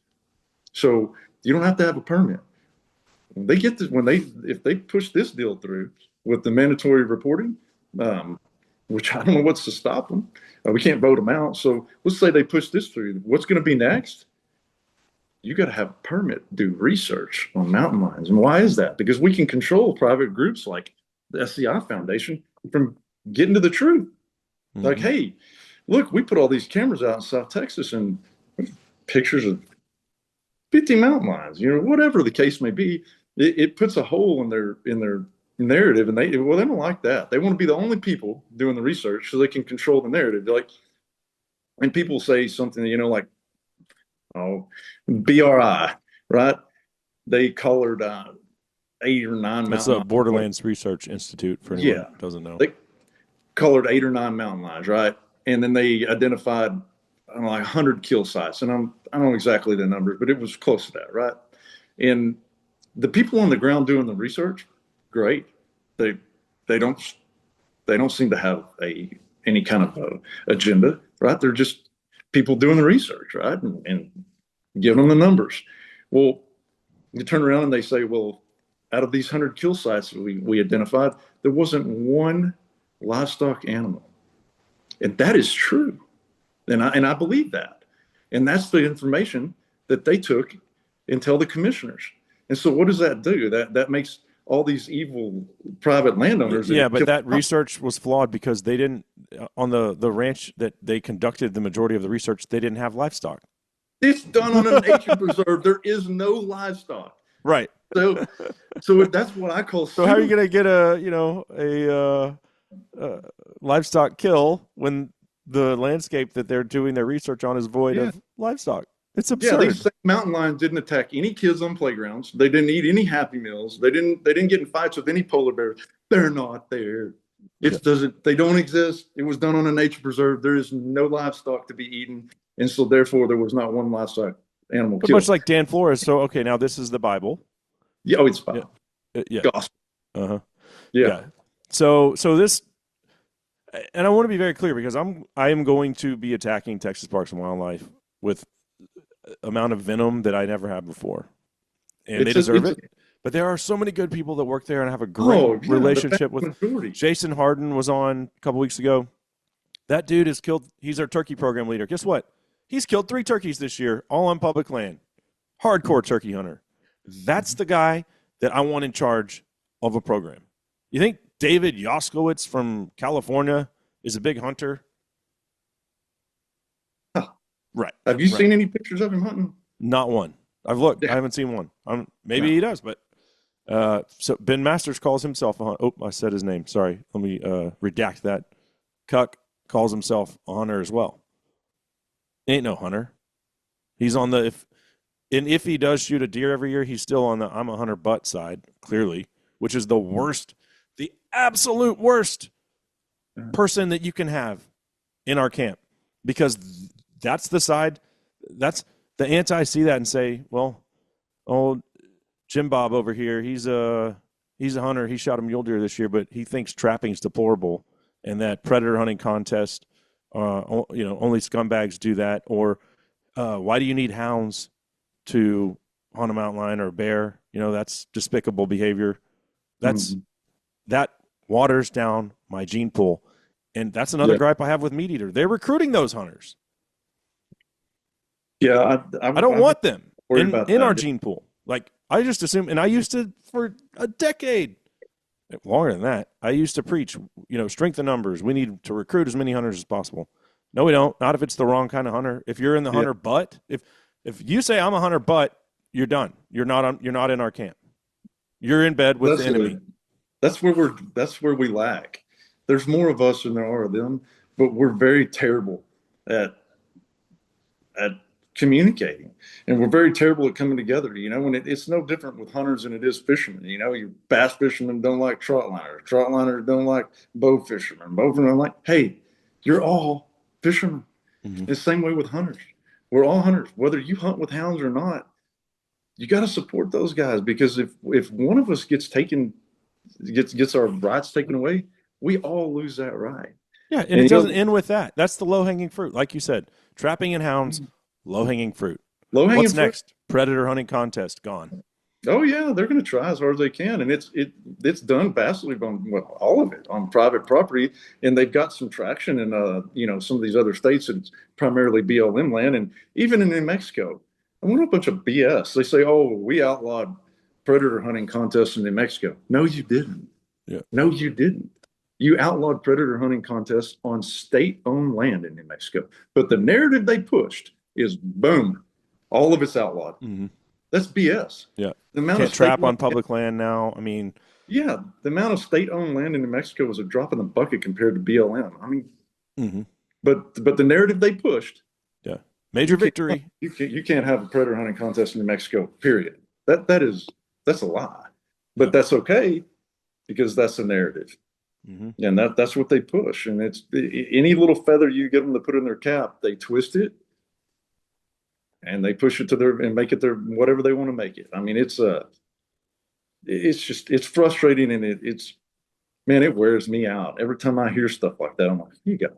so you don't have to have a permit. When they get this, if they push this deal through with the mandatory reporting, which I don't know what's to stop them. We can't vote them out. So let's say they push this through. What's going to be next? You got to have a permit to do research on mountain lions. And why is that? Because we can control private groups like the SCI Foundation from getting to the truth. Mm-hmm. Like, hey, look, we put all these cameras out in South Texas and pictures of 50 mountain lions, whatever the case may be. It puts a hole in their narrative, and they don't like that. They want to be the only people doing the research so they can control the narrative. Like, and people say something, like, oh, BRI, right? They colored 8 or 9 That's mountain the lions. Borderlands Research Institute for anyone Yeah, who doesn't know. they colored 8 or 9 mountain lions, right? And then they identified, I don't know, like 100 kill sites, and I don't know exactly the numbers, but it was close to that, right? And the people on the ground doing the research, great. They they don't they don't seem to have any kind of agenda, right? They're just people doing the research, right? And giving them the numbers. Well, you turn around and they say, well, out of these 100 kill sites that we identified, there wasn't one livestock animal. And that is true. And I believe that. And that's the information that they took and tell the commissioners. And so what does that do? That makes all these evil private landowners Yeah, that but kill. that research was flawed because they didn't on the ranch that they conducted the majority of the research. They didn't have livestock. It's done on a nature preserve. There is no livestock. Right. So that's what I call. So how are you going to get a livestock kill when the landscape that they're doing their research on is void Yeah. of livestock? It's Yeah, absurd. these same mountain lions didn't attack any kids on playgrounds. They didn't eat any Happy Meals. They didn't get in fights with any polar bears. They're not there. Yeah. It doesn't. They don't exist. It was done on a nature preserve. There is no livestock to be eaten, and so therefore there was not one livestock animal But killed. much like Dan Flores. So okay, now this is the Bible. Yeah, it's Bible. Yeah. Gospel. Uh-huh. Yeah. Yeah. So this, and I want to be very clear because I am going to be attacking Texas Parks and Wildlife with amount of venom that I never had before, and they deserve it. But there are so many good people that work there and have a great relationship with. Jason Harden was on a couple weeks ago. That dude is killed. He's our turkey program leader. Guess what? He's killed 3 turkeys this year, all on public land. Hardcore turkey hunter. That's the guy that I want in charge of a program. You think David Yoskowitz from California is a big hunter? Huh. Right. Have you seen any pictures of him hunting? Not one. I've looked. Yeah. I haven't seen one. Maybe he does, but so Ben Masters calls himself a hunter. Oh, I said his name. Sorry. Let me redact that. Cuck calls himself a hunter as well. Ain't no hunter. He's on the if he does shoot a deer every year, he's still on the I'm a hunter butt side, clearly, which is the worst, the absolute worst person that you can have in our camp, because that's the side, that's the anti see that and say, well, oh, Jim Bob over here, he's a hunter. He shot a mule deer this year, but he thinks trapping is deplorable and that predator hunting contest, only scumbags do that. Or why do you need hounds to hunt a mountain lion or a bear? That's despicable behavior. That waters down my gene pool. And that's another gripe I have with Meat Eater. They're recruiting those hunters. Yeah, I don't want them in our gene pool. Like, I just assume, and I used to, for a decade, longer than that, I used to preach, strength in numbers. We need to recruit as many hunters as possible. No, we don't. Not if it's the wrong kind of hunter. If you're in the hunter butt, if you say I'm a hunter butt, you're done. You're not in our camp. You're in bed with the enemy. That's where we lack. There's more of us than there are of them, but we're very terrible at communicating, and we're very terrible at coming together. When it's no different with hunters than it is fishermen. Your bass fishermen don't like trout liners don't like bow fishermen are like, hey, you're all fishermen. It's the same way with hunters. We're all hunters, whether you hunt with hounds or not. You got to support those guys, because if one of us gets our rights taken away, we all lose that right. Yeah, and it doesn't end with that. That's the low-hanging fruit. Like you said, trapping and hounds, low-hanging fruit. What's next? Predator hunting contest, gone. Oh yeah, they're going to try as hard as they can, and it's done vastly on all of it on private property, and they've got some traction in some of these other states. It's primarily BLM land, and even in New Mexico. I want a bunch of BS. They say, "Oh, we outlawed predator hunting contests in New Mexico." No, you didn't. Yeah. No, you didn't. You outlawed predator hunting contests on state-owned land in New Mexico. But the narrative they pushed is, boom, all of it's outlawed. Mm-hmm. That's BS. Yeah. Can't trap on public land now. I mean, Yeah, the amount of state-owned land in New Mexico was a drop in the bucket compared to BLM. I mean, Mm-hmm. but the narrative they pushed, Yeah. Major you can't victory. you can't have a predator hunting contest in New Mexico, period. That's a lie. Yeah. But that's okay because that's the narrative. Mm-hmm. And that's what they push. And it's any little feather you get them to put in their cap, they twist it and they push it to their and make it their whatever they want to make it. I mean, it's just it's frustrating and it's man, it wears me out every time I hear stuff like that. I'm like, you got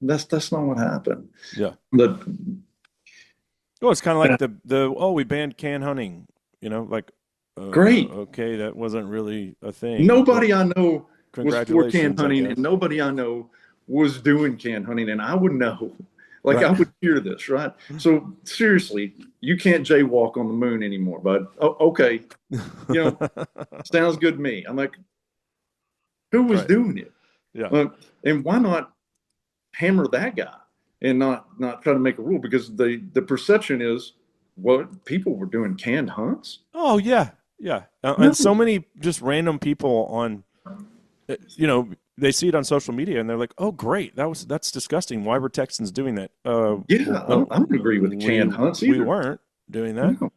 that's not what happened. Yeah. But Well, it's kind of like the we banned can hunting. Like great. okay, that wasn't really a thing, but Nobody I know was for can congratulations, I hunting, and guess. nobody I know was doing can hunting, and I would know. Like Right. I would hear this, right? So seriously, you can't jaywalk on the moon anymore, bud. Oh, okay, you know, sounds good to me. I'm like, who was Right. doing it? Yeah. And why not hammer that guy and not try to make a rule? Because the perception is what people were doing canned hunts. Oh yeah, yeah, and so No, many just random people on, they see it on social media and they're like, "Oh, great, that's disgusting. Why were Texans doing that?" yeah, I don't agree with the we canned hunts we either. weren't doing that, No.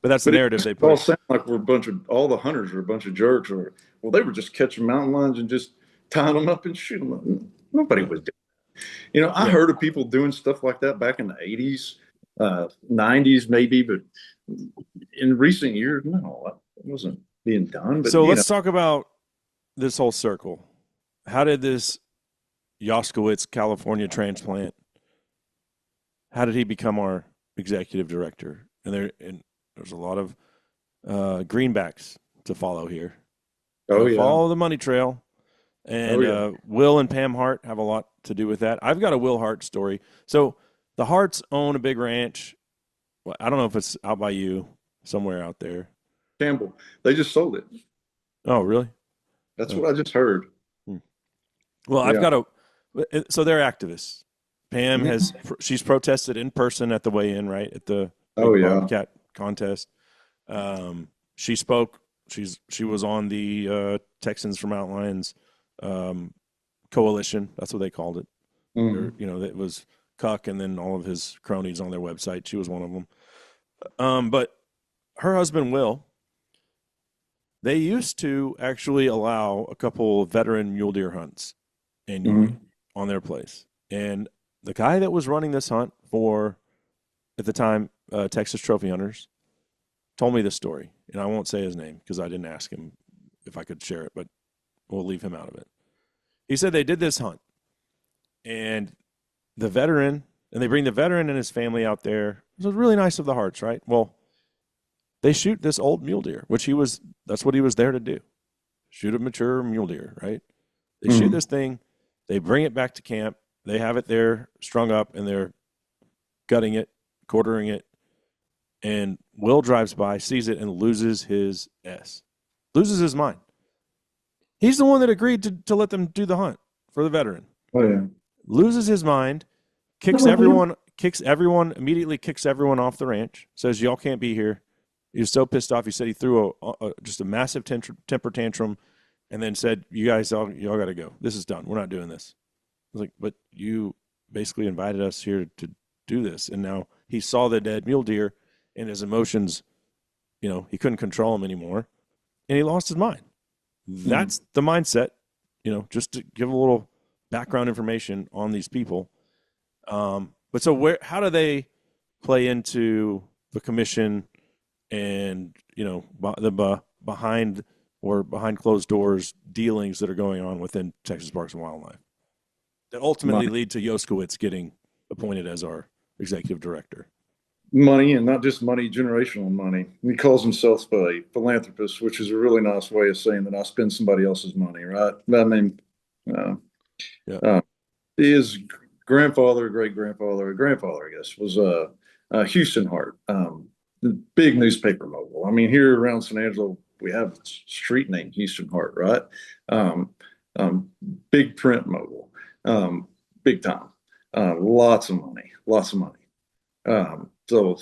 but that's the But it narrative makes they it all push. sound like we're a bunch of all the hunters are a bunch of jerks, or well, they were just catching mountain lions and just tying them up and shooting them. Nobody Yeah, was doing. I yeah. heard of people doing stuff like that back in the '80s, '90s maybe, but in recent years, no, it wasn't being done. But So let's talk about this whole circle. How did this Yoskowitz, California transplant? How did he become our executive director? And there's a lot of greenbacks to follow here. Got oh to yeah, follow the money trail. oh And yeah, Will and Pam Hart have a lot to do with that. I've got a Will Hart story. So the Harts own a big ranch. Well, I don't know if it's out by you, somewhere out there. Campbell. They just sold it. Oh, really? That's Oh. what I just heard. Hmm. Well, I've Yeah. got a. So they're activists. Pam Mhm. she's protested in person at the weigh-in, right, at the Oh big yeah. Bobcat contest. She spoke. She was on the Texans from Lions coalition. That's what they called it. Or, Mhm. it was Cuck and then all of his cronies on their website. She was one of them. But her husband Will, they used to actually allow a couple of veteran mule deer hunts annually Mhm. on their place. And the guy that was running this hunt for, at the time, Texas Trophy Hunters, told me this story. And I won't say his name because I didn't ask him if I could share it, but we'll leave him out of it. He said they did this hunt, and the veteran, and they bring the veteran and his family out there. It was really nice of the Hearts, right? Well, they shoot this old mule deer, that's what he was there to do. Shoot a mature mule deer, right? They shoot Mhm. this thing, they bring it back to camp, they have it there strung up, and they're gutting it, quartering it, and Will drives by, sees it, and loses his mind. He's the one that agreed to let them do the hunt for the veteran. Oh yeah. Loses his mind, immediately kicks everyone off the ranch, says, y'all can't be here. He was so pissed off. He said he threw just a massive temper tantrum and then said, you guys, y'all got to go. This is done. We're not doing this. I was like, but you basically invited us here to do this. And now he saw the dead mule deer and his emotions, he couldn't control them anymore. And he lost his mind. Mhm. That's the mindset, just to give a little background information on these people. But so how do they play into the commission and, behind closed doors dealings that are going on within Texas Parks and Wildlife that ultimately Money, lead to Yoskowitz getting appointed as our executive director? money, and not just money, generational money. He calls himself a philanthropist, which is a really nice way of saying that I spend somebody else's money, right? I mean, uh, Yeah. uh, his grandfather, great grandfather, grandfather, I guess, was a Houston Hart, the big newspaper mogul. I mean, here around San Angelo, we have a street named Houston Hart, right? Um, um, Big print mogul, big time, lots of money, lots of money. So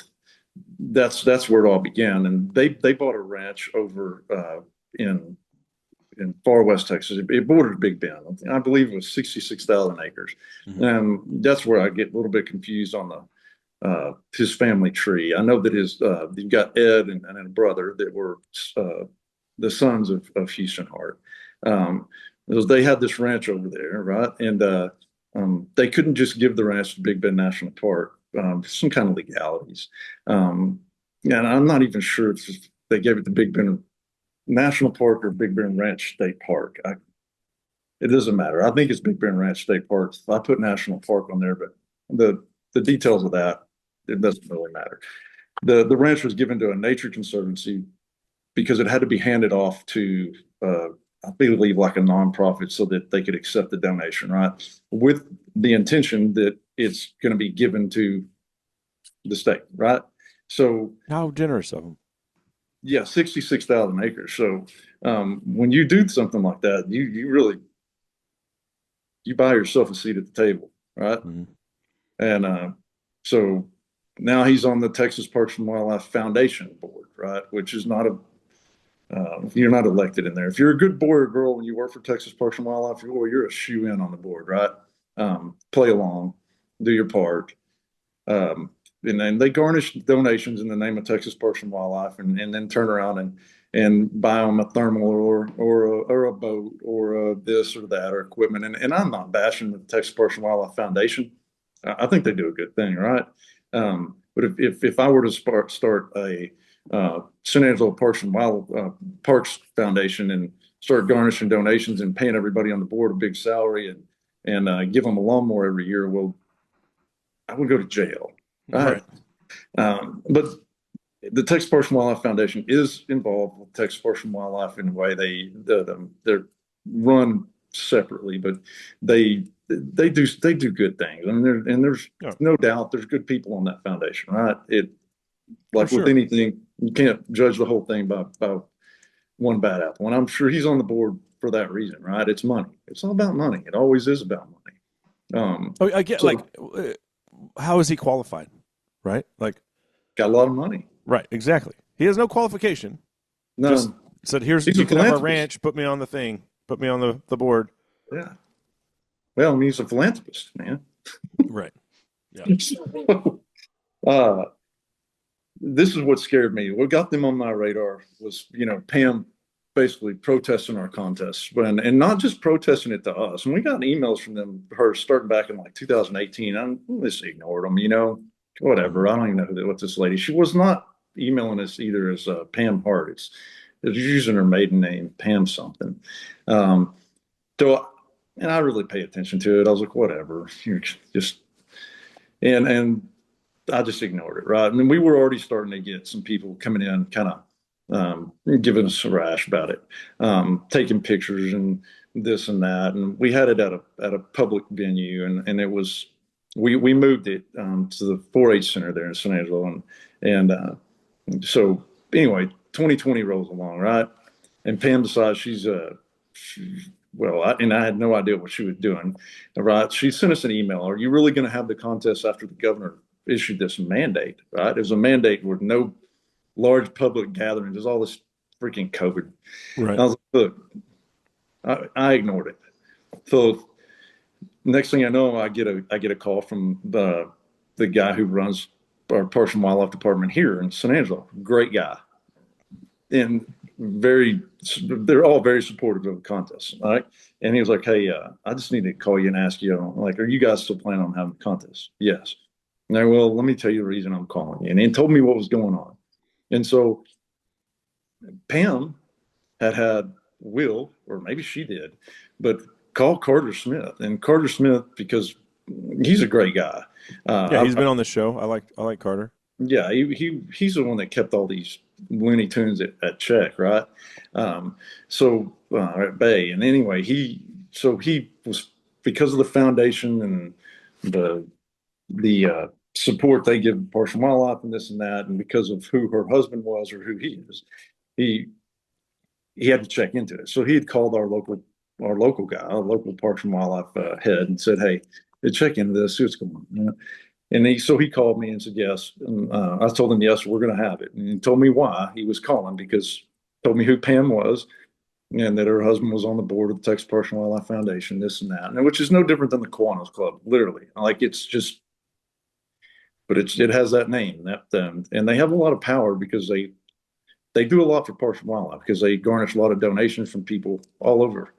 that's where it all began, and they bought a ranch over in in far west Texas. It borders Big Bend. I believe it was 66,000 acres. Mm-hmm. And that's where I get a little bit confused on his family tree. I know that you've got Ed and a brother that were the sons of Houston Hart. Because they had this ranch over there, right? And they couldn't just give the ranch to Big Bend National Park, some kind of legalities. And I'm not even sure if they gave it to Big Bend National Park or Big Bend Ranch State Park. It doesn't matter. I think it's Big Bend Ranch State Park. I put National Park on there, but the details of that, it doesn't really matter. The ranch was given to a nature conservancy because it had to be handed off to I believe like a nonprofit so that they could accept the donation, right? With the intention that it's going to be given to the state, right? So how generous of them. Yeah, 66,000 acres. So when you do something like that, you really you buy yourself a seat at the table, right? Mm-hmm. And so now he's on the Texas Parks and Wildlife Foundation board, right? Which is not you're not elected in there. If you're a good boy or girl when you work for Texas Parks and Wildlife, you're a shoe in on the board, right? Play along, do your part. And then they garnish donations in the name of Texas Parks and Wildlife, and then turn around and buy them a thermal or a boat or this or that or equipment. And I'm not bashing the Texas Parks and Wildlife Foundation. I think they do a good thing, right? But if I were to start a San Angelo Parks and Parks Foundation and start garnishing donations and paying everybody on the board a big salary and give them a lawnmower every year, well, I would go to jail. Right. But the Texas Parks and Wildlife Foundation is involved with Texas Parks and Wildlife in a way. They're run separately, but they do good things. I mean, there's no doubt there's good people on that foundation, right? With anything, you can't judge the whole thing by one bad apple. And I'm sure he's on the board for that reason, right? It's money. It's all about money. It always is about money. I get how is he qualified? Right? Like, got a lot of money. Right, exactly. He has no qualification. No. Just said, here's, you can have a ranch, put me on the thing, put me on the board. Yeah. Well, I mean, he's a philanthropist, man. Right. Yeah. This is what scared me. What got them on my radar was, Pam basically protesting our contests, and not just protesting it to us. And we got emails from her starting back in like 2018. I just ignored them, whatever. I don't even know what this lady. She was not emailing us either as Pam Hart. It's using her maiden name, Pam something. So, and I really pay attention to it. I was like, whatever. You're just and I just ignored it, right? And then we were already starting to get some people coming in, kind of giving us a rash about it, taking pictures and this and that. And we had it at a public venue, and it was we moved it to the 4-H center there in San Angelo, and so anyway, 2020 rolls along, right? And Pam decides I had no idea what she was doing, right? She sent us an email. Are you really going to have the contest after the governor issued this mandate, right? There's a mandate with no large public gatherings. There's all this freaking COVID. Right. I was like, look, I ignored it. So next thing I know, I get a call from the guy who runs our Parks and Wildlife Department here in San Angelo. Great guy. And they're all very supportive of the contest, right? And he was like, hey, I just need to call you and ask you, like, are you guys still planning on having the contest? Yes. Now, well, let me tell you the reason I'm calling you. And he told me what was going on. And so Pam had Will, or maybe she did, but call Carter Smith. And Carter Smith, because he's a great guy. He's been on the show. I like Carter. Yeah, he's the one that kept all these Looney Tunes at check, right? At bay. And anyway, he was, because of the foundation and the support they give Parks and Wildlife and this and that, and because of who her husband was or who he is, he had to check into it. So he had called our local guy, our local Parks and Wildlife head, and said, hey, check into this, see what's going on. And he called me and said, yes. And I told him, yes, we're going to have it. And he told me why he was calling, because told me who Pam was. and that her husband was on the board of the Texas Parks and Wildlife Foundation, this and that, and which is no different than the Kiwanis Club, literally. Like it's just, but it has that name that, and they have a lot of power because they do a lot for Parks and Wildlife because they garnish a lot of donations from people all over.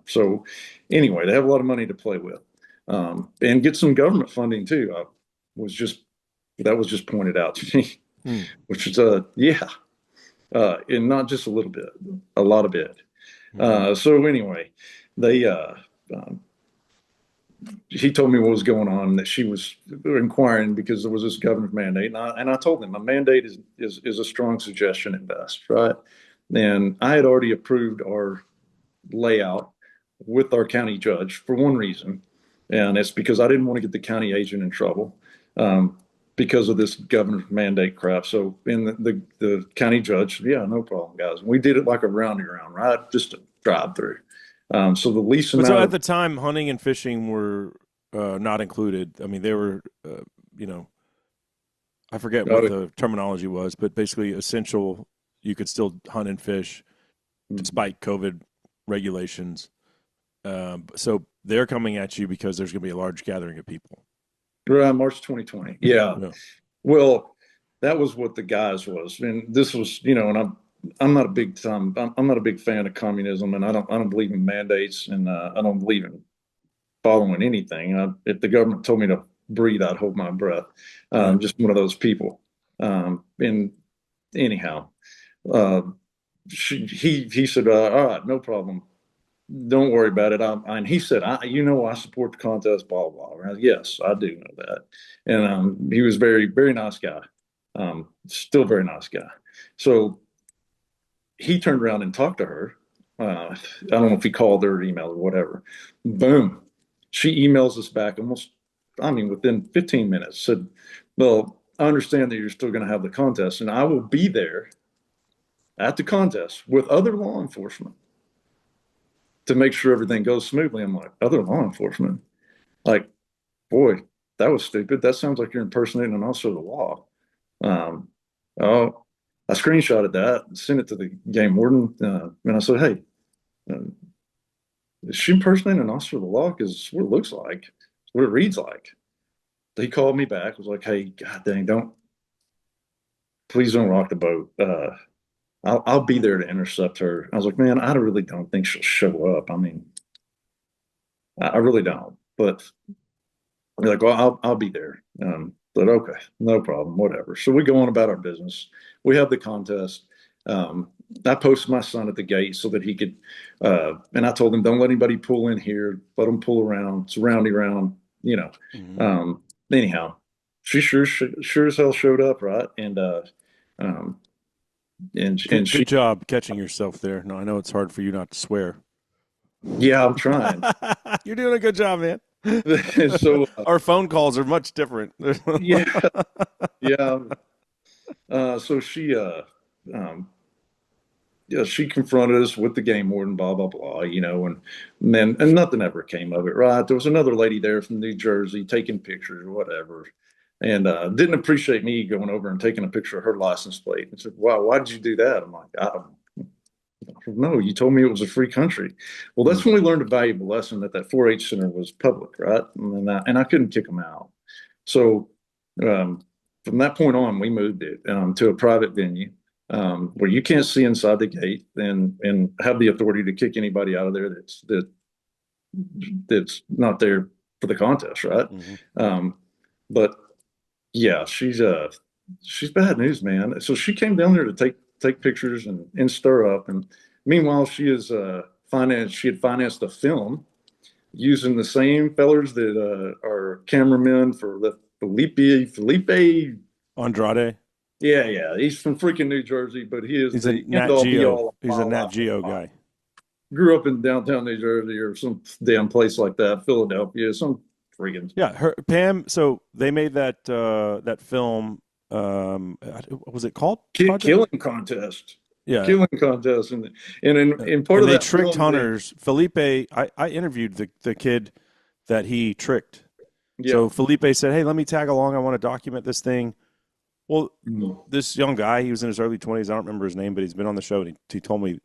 So anyway, they have a lot of money to play with, and get some government funding too. Was just that was just pointed out to me, which is yeah, and not just a little bit, a lot of it. So anyway, they he told me what was going on, that she was inquiring because there was this governor's mandate, and I told them a mandate is a strong suggestion at best, right? And I had already approved our layout with our county judge for one reason, and it's because I didn't want to get the county agent in trouble, because of this governor's mandate crap. So in the county judge, yeah, no problem, guys. We did it like a roundy round, right? Just a drive through. So the least But amount so at of, the time, hunting and fishing were not included. I mean, they were, you know, I forget what the terminology was, but basically essential. You could still hunt and fish despite COVID regulations. So they're coming at you because there's going to be a large gathering of people. around March 2020. Yeah. Yeah. Well, that was what the guys was, and this was, and I'm not a big time. I'm not a big fan of communism, and I don't believe in mandates, and I don't believe in following anything. If the government told me to breathe, I'd hold my breath. Just one of those people. And anyhow, he said, all right, no problem. Don't worry about it. And he said, I support the contest, blah, blah, blah. Yes, I do know that. And he was very, very nice guy. Still very nice guy. So he turned around and talked to her. I don't know if he called her or emailed or whatever. Boom. She emails us back within 15 minutes, said, well, I understand that you're still going to have the contest, and I will be there at the contest with other law enforcement to make sure everything goes smoothly. I'm like, other law enforcement? Like, boy, that was stupid. That sounds like you're impersonating an officer of the law. Oh, I screenshotted that and sent it to the game warden. And I said, hey, is she impersonating an officer of the law? Because it's what it looks like, it's what it reads like. He called me back, was like, hey, God dang, please don't rock the boat. I'll be there to intercept her. I was like, man, I really don't think she'll show up. I mean, I really don't. But you're like, well, I'll be there. But okay, no problem, whatever. So we go on about our business. We have the contest. I posted my son at the gate so that he could, and I told him, don't let anybody pull in here. Let them pull around. It's a roundy round, Anyhow, she sure as hell showed up, right? And Good job catching yourself there. No, I know it's hard for you not to swear. Yeah, I'm trying. You're doing a good job, man. So our phone calls are much different. Yeah. So she confronted us with the game warden, blah blah blah, and then nothing ever came of it. Right? There was another lady there from New Jersey taking pictures or whatever, and didn't appreciate me going over and taking a picture of her license plate. And said, "Wow, why did you do that?" I'm like, I don't know. You told me it was a free country. Well, that's when we learned a valuable lesson that 4-H center was public, right? And I couldn't kick them out. So from that point on, we moved it to a private venue where you can't see inside the gate and have the authority to kick anybody out of there that's not there for the contest, right? But yeah, she's bad news, man. So she came down there to take pictures and stir up. And meanwhile, she had financed a film using the same fellers that are cameramen for the Felipe Andrade. Yeah. He's from freaking New Jersey, but he's a Nat Geo. He's a Nat Geo guy. Grew up in downtown New Jersey or some damn place like that, Philadelphia, some freaking. Yeah, Pam. So they made that film. What was it called? Killing contest. Yeah, killing contest, and in part of they that tricked film, hunters. Felipe, I interviewed the kid that he tricked. Yeah. So Felipe said, "Hey, let me tag along. I want to document this thing." Well, this young guy, he was in his early 20s. I don't remember his name, but he's been on the show. And he told me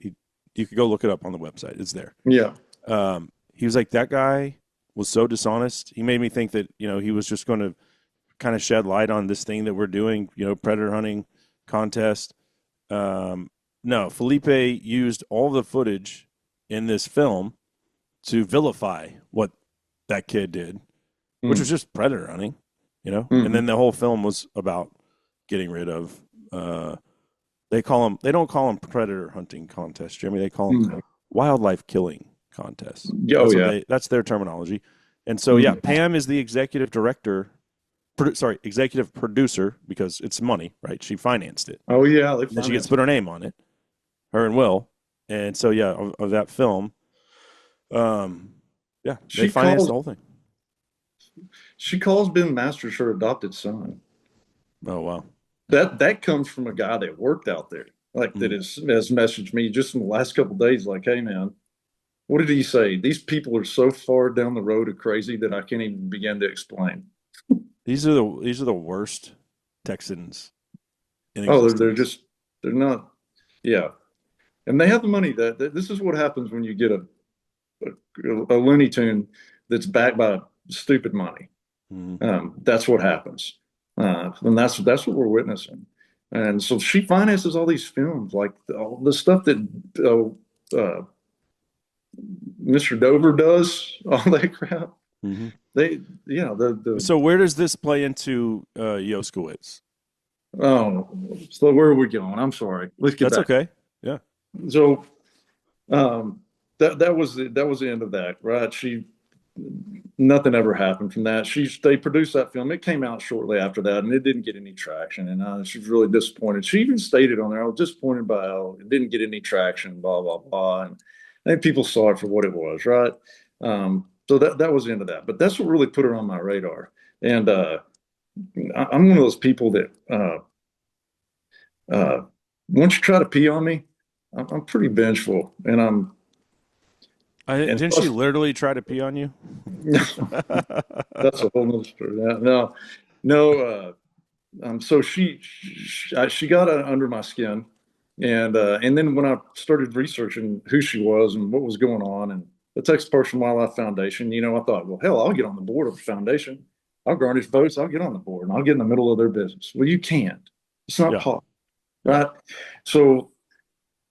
You could go look it up on the website. It's there. Yeah. He was like, that guy was so dishonest. He made me think that, he was just going to kind of shed light on this thing that we're doing, predator hunting contest. No, Felipe used all the footage in this film to vilify what that kid did, which was just predator hunting, And then the whole film was about getting rid of. They don't call them predator hunting contests, Jeremy. They call them wildlife killing contests. Oh, yeah. That's their terminology. And so, yeah, Pam is the executive executive producer, because it's money, right? She financed it. Oh, yeah. Then she gets to put her name on it, her and Will. And so, yeah, of that film, they financed the whole thing. She calls Ben Masters her adopted son. Oh, wow. That comes from a guy that worked out there, that has messaged me just in the last couple of days, like, hey, man, what did he say? These people are so far down the road of crazy that I can't even begin to explain. These are the worst Texans in existence. They're not. Yeah. And they have the money. That this is what happens when you get a Looney Tune that's backed by stupid money. That's what happens. And that's what we're witnessing. And so she finances all these films, like all the stuff that Mr. Dover does, all that crap. So where does this play into Yoskowitz? Oh, so where are we going? I'm sorry. Let's get back. Okay. Yeah. So that was the end of that, right? Nothing ever happened from that. They produced that film. It came out shortly after that, and it didn't get any traction. And she was really disappointed. She even stated on there, "I was disappointed by how it didn't get any traction." Blah blah blah. And I think people saw it for what it was, right? So that was the end of that. But that's what really put her on my radar. And I'm one of those people that once you try to pee on me, I'm pretty vengeful, and didn't she literally try to pee on you? That's a whole nother story. No. So she got under my skin, and then when I started researching who she was and what was going on, and the Texas Parks and Wildlife Foundation, I thought, well, hell, I'll get on the board of the foundation. I'll garnish votes. I'll get on the board, and I'll get in the middle of their business. Well, you can't. It's not possible, right? So.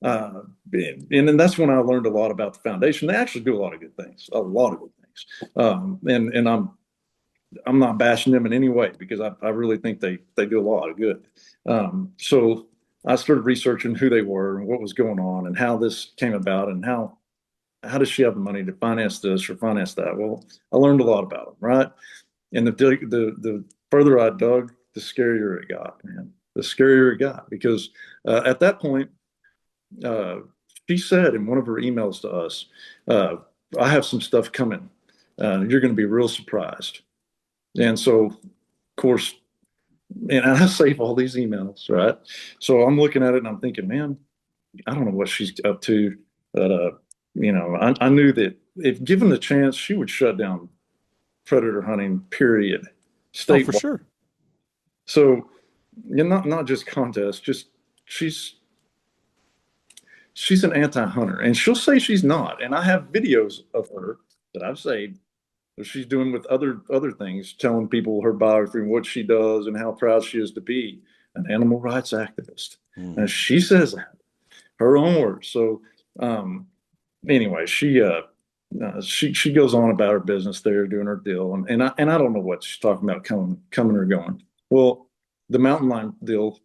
And then that's when I learned a lot about the foundation. They actually do a lot of good things, and I'm not bashing them in any way, because I really think they do a lot of good. So I started researching who they were and what was going on and how this came about, and how does she have the money to finance this or finance that? Well, I learned a lot about them, right? And the further I dug, the scarier it got, man. The scarier it got, because at that point, she said in one of her emails to us, I have some stuff coming. You're going to be real surprised. And so, of course, and I save all these emails, right? So I'm looking at it and I'm thinking, man, I don't know what she's up to. But, I knew that if given the chance, she would shut down predator hunting, period. Statewide. Oh, for sure. So, not just contests, just she's an anti-hunter, and she'll say she's not. And I have videos of her that I've saved that she's doing with other things, telling people her biography and what she does and how proud she is to be an animal rights activist. And she says that, her own words. So anyway, she goes on about her business there, doing her deal, and I don't know what she's talking about, coming or going. Well, the mountain lion deal,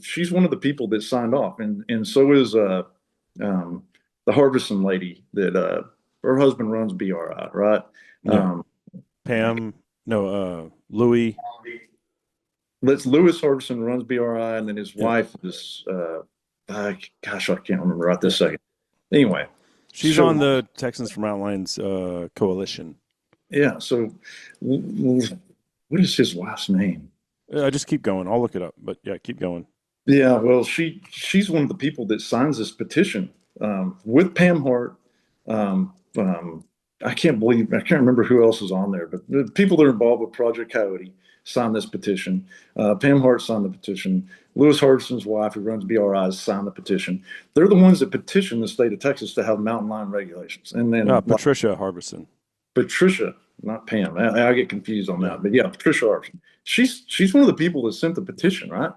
she's one of the people that signed off, and so is the Harbison lady that her husband runs BRI, right? Yeah. Pam, no, Louis. Lewis Harbison runs BRI, and then his wife is, gosh, I can't remember right this second. Anyway, she's on the Texans for Mountain Lions coalition. Yeah. So, what is his wife's name? Just keep going. I'll look it up. But yeah, keep going. Yeah. Well, she's one of the people that signs this petition with Pam Hart, I can't remember who else is on there, but the people that are involved with Project Coyote signed this petition. Pam Hart signed the petition. Lewis Hardison's wife, who runs BRIs, signed the petition. They're the ones that petitioned the state of Texas to have mountain lion regulations. And then Patricia Harbison. Patricia, not Pam. I get confused on Yeah. that, but yeah, Patricia Harbison. She's one of the people that sent the petition, right?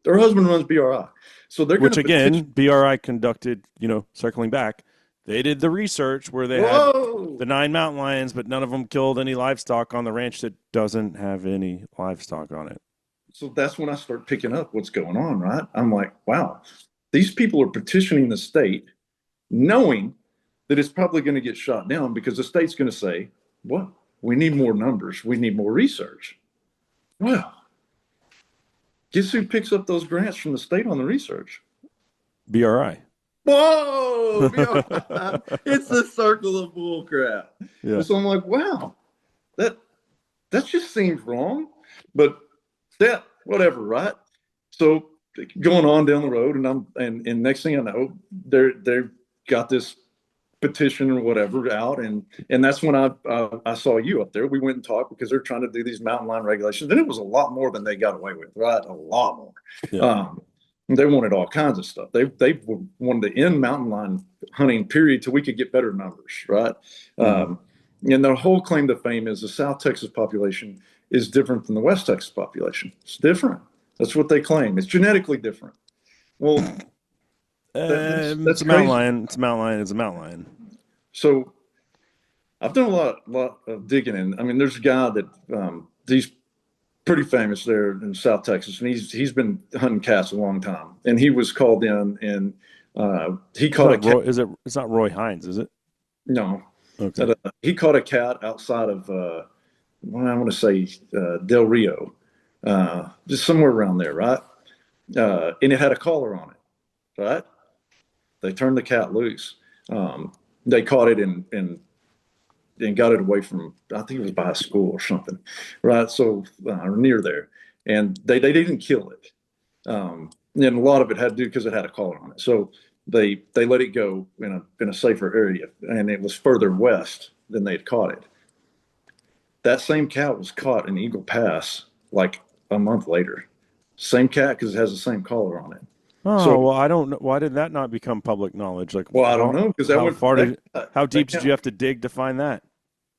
Her husband runs BRI, so they're Which going to again, petition. BRI conducted. Circling back, they did the research where they had Whoa! the 9 mountain lions, but none of them killed any livestock on the ranch that doesn't have any livestock on it. So that's when I start picking up what's going on, right? I'm like, wow, these people are petitioning the state knowing that it's probably going to get shot down because the state's going to say, what? We need more numbers. We need more research. Well, guess who picks up those grants from the state on the research? BRI. Whoa! It's a circle of bullcrap. Yeah. So I'm like, wow, that just seems wrong. But that, whatever, right? So going on down the road, and next thing I know, they've got this petition or whatever out, and that's when I saw you up there. We went and talked because they're trying to do these mountain lion regulations, and it was a lot more than they got away with, right? A lot more. Yeah. They wanted all kinds of stuff. They wanted to end mountain lion hunting, period, till we could get better numbers, right? And their whole claim to fame is the South Texas population is different than the West Texas population. It's different. That's what they claim. It's genetically different. Well, it's a mountain lion. It's a mountain lion. It's a mountain lion. So I've done a lot of digging in. I mean, there's a guy that he's pretty famous there in South Texas, and he's been hunting cats a long time. And he was called in, and he caught a cat. It's not Roy Hines, is it? No. Okay. He caught a cat outside of I want to say Del Rio, just somewhere around there, right? And it had a collar on it, right? They turned the cat loose. They caught it and got it away from, I think it was by a school or something, right? So near there, and they didn't kill it. And a lot of it had to do because it had a collar on it. So they let it go in a safer area, and it was further west than they'd caught it. That same cat was caught in Eagle Pass like a month later. Same cat because it has the same collar on it. Oh, so, well, I don't know. Why did that not become public knowledge? Like, well, I don't know because how deep did you have to dig to find that?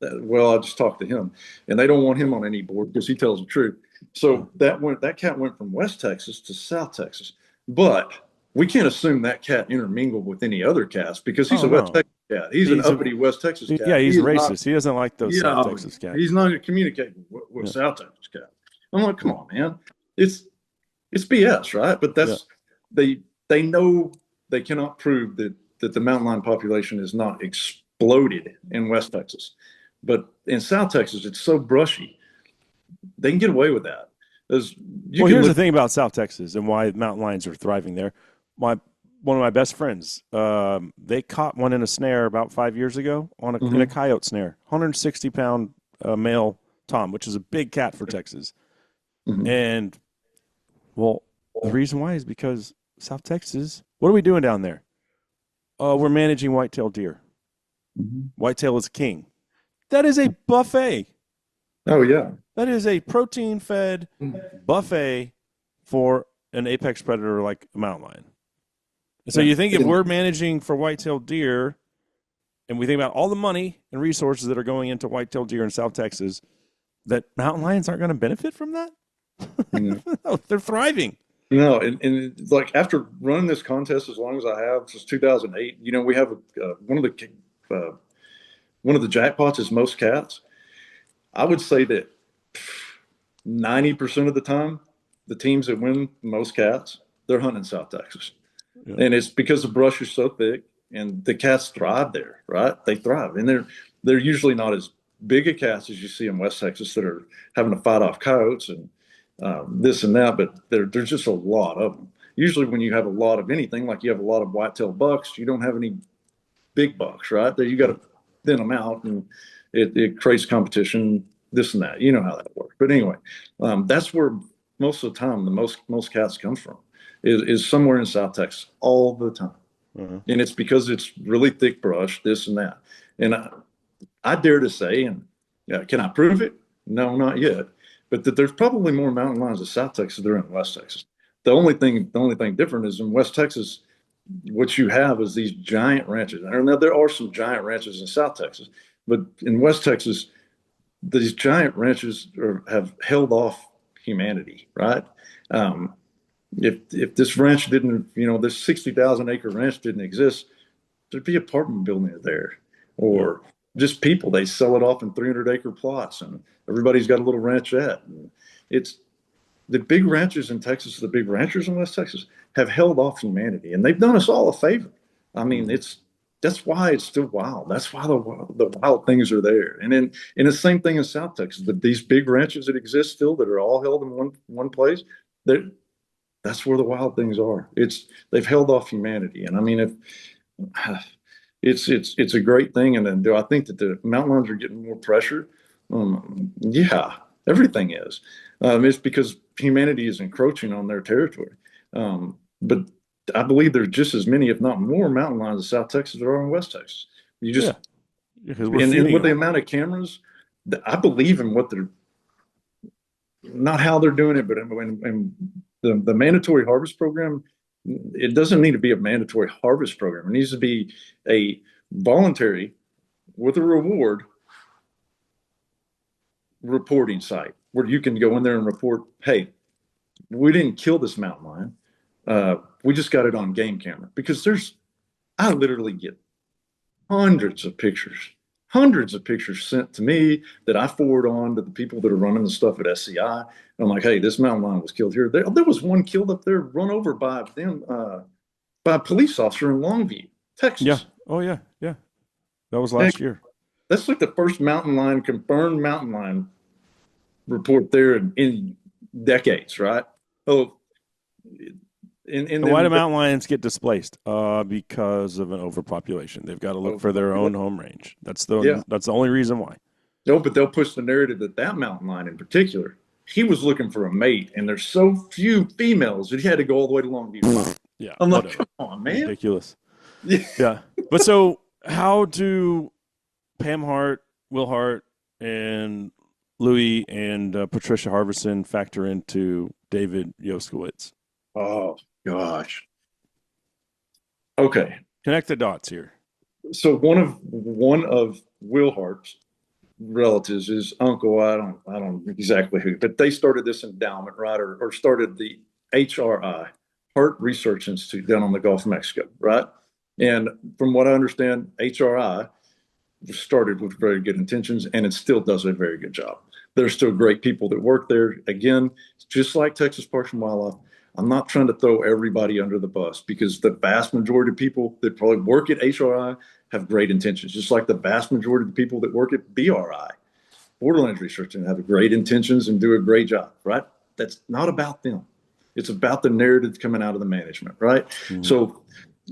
Well, I just talked to him, and they don't want him on any board because he tells the truth. So that cat went from West Texas to South Texas, but we can't assume that cat intermingled with any other cats because he's a West Texas cat. He's an uppity West Texas cat. Yeah, he's racist. He doesn't like those South Texas cats. He's not communicating with South Texas cats. I'm like, come on, man, it's BS, right? But that's they know they cannot prove that the mountain lion population is not exploded in West Texas. But in South Texas, it's so brushy. They can get away with that. Here's the thing about South Texas and why mountain lions are thriving there. One of my best friends, they caught one in a snare about 5 years ago in a coyote snare, 160-pound male tom, which is a big cat for Texas. And, well, the reason why is because South Texas, what are we doing down there? We're managing whitetail deer. Whitetail is king. That is a buffet. Oh, yeah. That is a protein-fed buffet for an apex predator like a mountain lion. So you think if we're managing for whitetail deer, and we think about all the money and resources that are going into whitetail deer in South Texas, that mountain lions aren't going to benefit from that? No, they're thriving. No, and like after running this contest as long as I have since 2008, we have one of the jackpots is most cats. I would say that 90% of the time, the teams that win most cats, they're hunting South Texas. Yeah. And it's because the brush is so thick and the cats thrive there, right? They thrive. And they're usually not as big a cats as you see in West Texas that are having to fight off coyotes and this and that, but there's just a lot of them. Usually when you have a lot of anything, like you have a lot of whitetail bucks, you don't have any big bucks, right? There you got to thin them out, and it creates competition, this and that. You know how that works. But anyway, that's where most of the time the most cats come from is somewhere in South Texas all the time. And it's because it's really thick brush, this and that. And I dare to say, and can I prove it? No, not yet. But that there's probably more mountain lions in South Texas than there are in West Texas. The only thing different is in West Texas, what you have is these giant ranches. And now there are some giant ranches in South Texas, but in West Texas, these giant ranches have held off humanity, right? Um, if this ranch didn't, this 60,000 acre ranch didn't exist, there'd be apartment buildings there, or just people. They sell it off in 300-acre plots, and everybody's got a little ranchette. And it's the big ranchers in Texas, the big ranchers in West Texas have held off humanity, and they've done us all a favor. I mean, that's why it's still wild. That's why the wild things are there. And then, the same thing in South Texas. These big ranches that exist still, that are all held in one place, that's where the wild things are. They've held off humanity. And I mean, if it's a great thing. And then, do I think that the mountain lions are getting more pressure? Yeah, everything is. It's because humanity is encroaching on their territory. But I believe there's just as many, if not more, mountain lions in South Texas as there are in West Texas. You just because and with the amount of cameras, I believe in what they're, not how they're doing it, but in the mandatory harvest program. It doesn't need to be a mandatory harvest program. It needs to be a voluntary, with a reward, reporting site where you can go in there and report, hey, we didn't kill this mountain lion. We just got it on game camera. Because I literally get hundreds of pictures sent to me that I forward on to the people that are running the stuff at SCI. And I'm like, hey, this mountain lion was killed here. There was one killed up there, run over by a police officer in Longview, Texas. Yeah. Oh yeah. Yeah. That was last year. That's like the first confirmed mountain lion report there in decades, right? Oh, why do mountain lions get displaced? Because of an overpopulation. They've got to look for their own home range. That's the only reason why. No, but they'll push the narrative that mountain lion in particular, he was looking for a mate, and there's so few females that he had to go all the way to Longview. Yeah, I'm like, come on, man, ridiculous. Yeah. But so, how do Pam Hart, Will Hart, and Louis and Patricia Harvison factor into David Yoskowitz? Oh gosh. Okay. Connect the dots here. So one of Will Hart's relatives is uncle. I don't exactly who, but they started this endowment, right? Or started the HRI, Heart Research Institute, down on the Gulf of Mexico, right? And from what I understand, HRI started with very good intentions, and it still does a very good job. There's still great people that work there. Again, just like Texas Parks and Wildlife, I'm not trying to throw everybody under the bus, because the vast majority of people that probably work at HRI have great intentions, just like the vast majority of the people that work at BRI, Borderlands Research, and have great intentions and do a great job, right? That's not about them. It's about the narrative coming out of the management, right? Mm-hmm. So,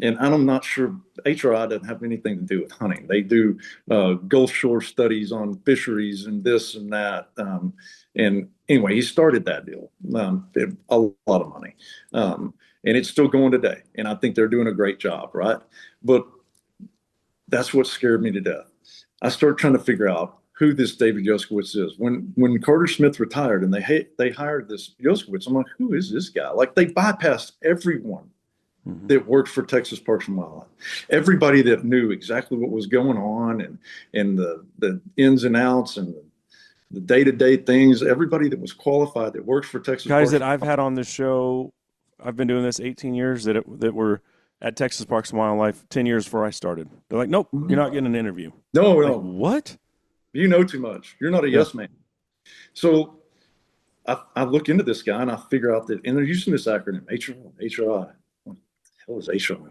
and I'm not sure, HRI doesn't have anything to do with hunting. They do Gulf Shore studies on fisheries and this and that. And anyway, he started that deal, a lot of money. And it's still going today. And I think they're doing a great job, right? But that's what scared me to death. I started trying to figure out who this David Yoskowitz is. When Carter Smith retired and they hired this Yoskowitz, I'm like, who is this guy? Like, they bypassed everyone that worked for Texas Parks and Wildlife. Everybody that knew exactly what was going on and the ins and outs and the day-to-day things, everybody that was qualified that works for Texas Guys Parks that I've had on this show, I've been doing this 18 years, that were at Texas Parks and Wildlife 10 years before I started. They're like, nope, you're not getting an interview. No. Like, what? You know too much. You're not a yes man. So I look into this guy and I figure out that, and they're using this acronym, HRI. What the hell is HRI?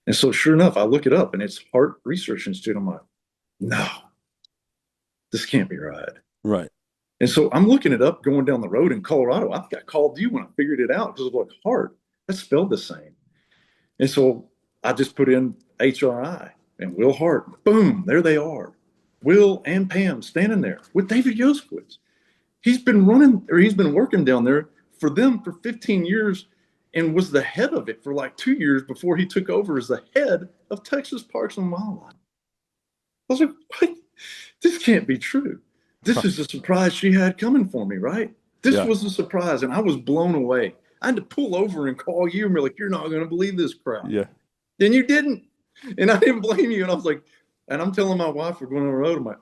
And so sure enough, I look it up and it's Heart Research Institute. I'm like, no, this can't be right. Right. And so I'm looking it up going down the road in Colorado. I think I called you when I figured it out, because it was like, Heart, that's spelled the same. And so I just put in HRI and Will Hart. Boom, there they are. Will and Pam standing there with David Yoskowitz. He's been working down there for them for 15 years and was the head of it for like 2 years before he took over as the head of Texas Parks and Wildlife. I was like, what? This can't be true. This is a surprise she had coming for me, right? This Yeah. was a surprise, and I was blown away. I had to pull over and call you and be like, you're not going to believe this crap. Yeah. And you didn't. And I didn't blame you. And I was like, and I'm telling my wife, we're going on the road. I'm like,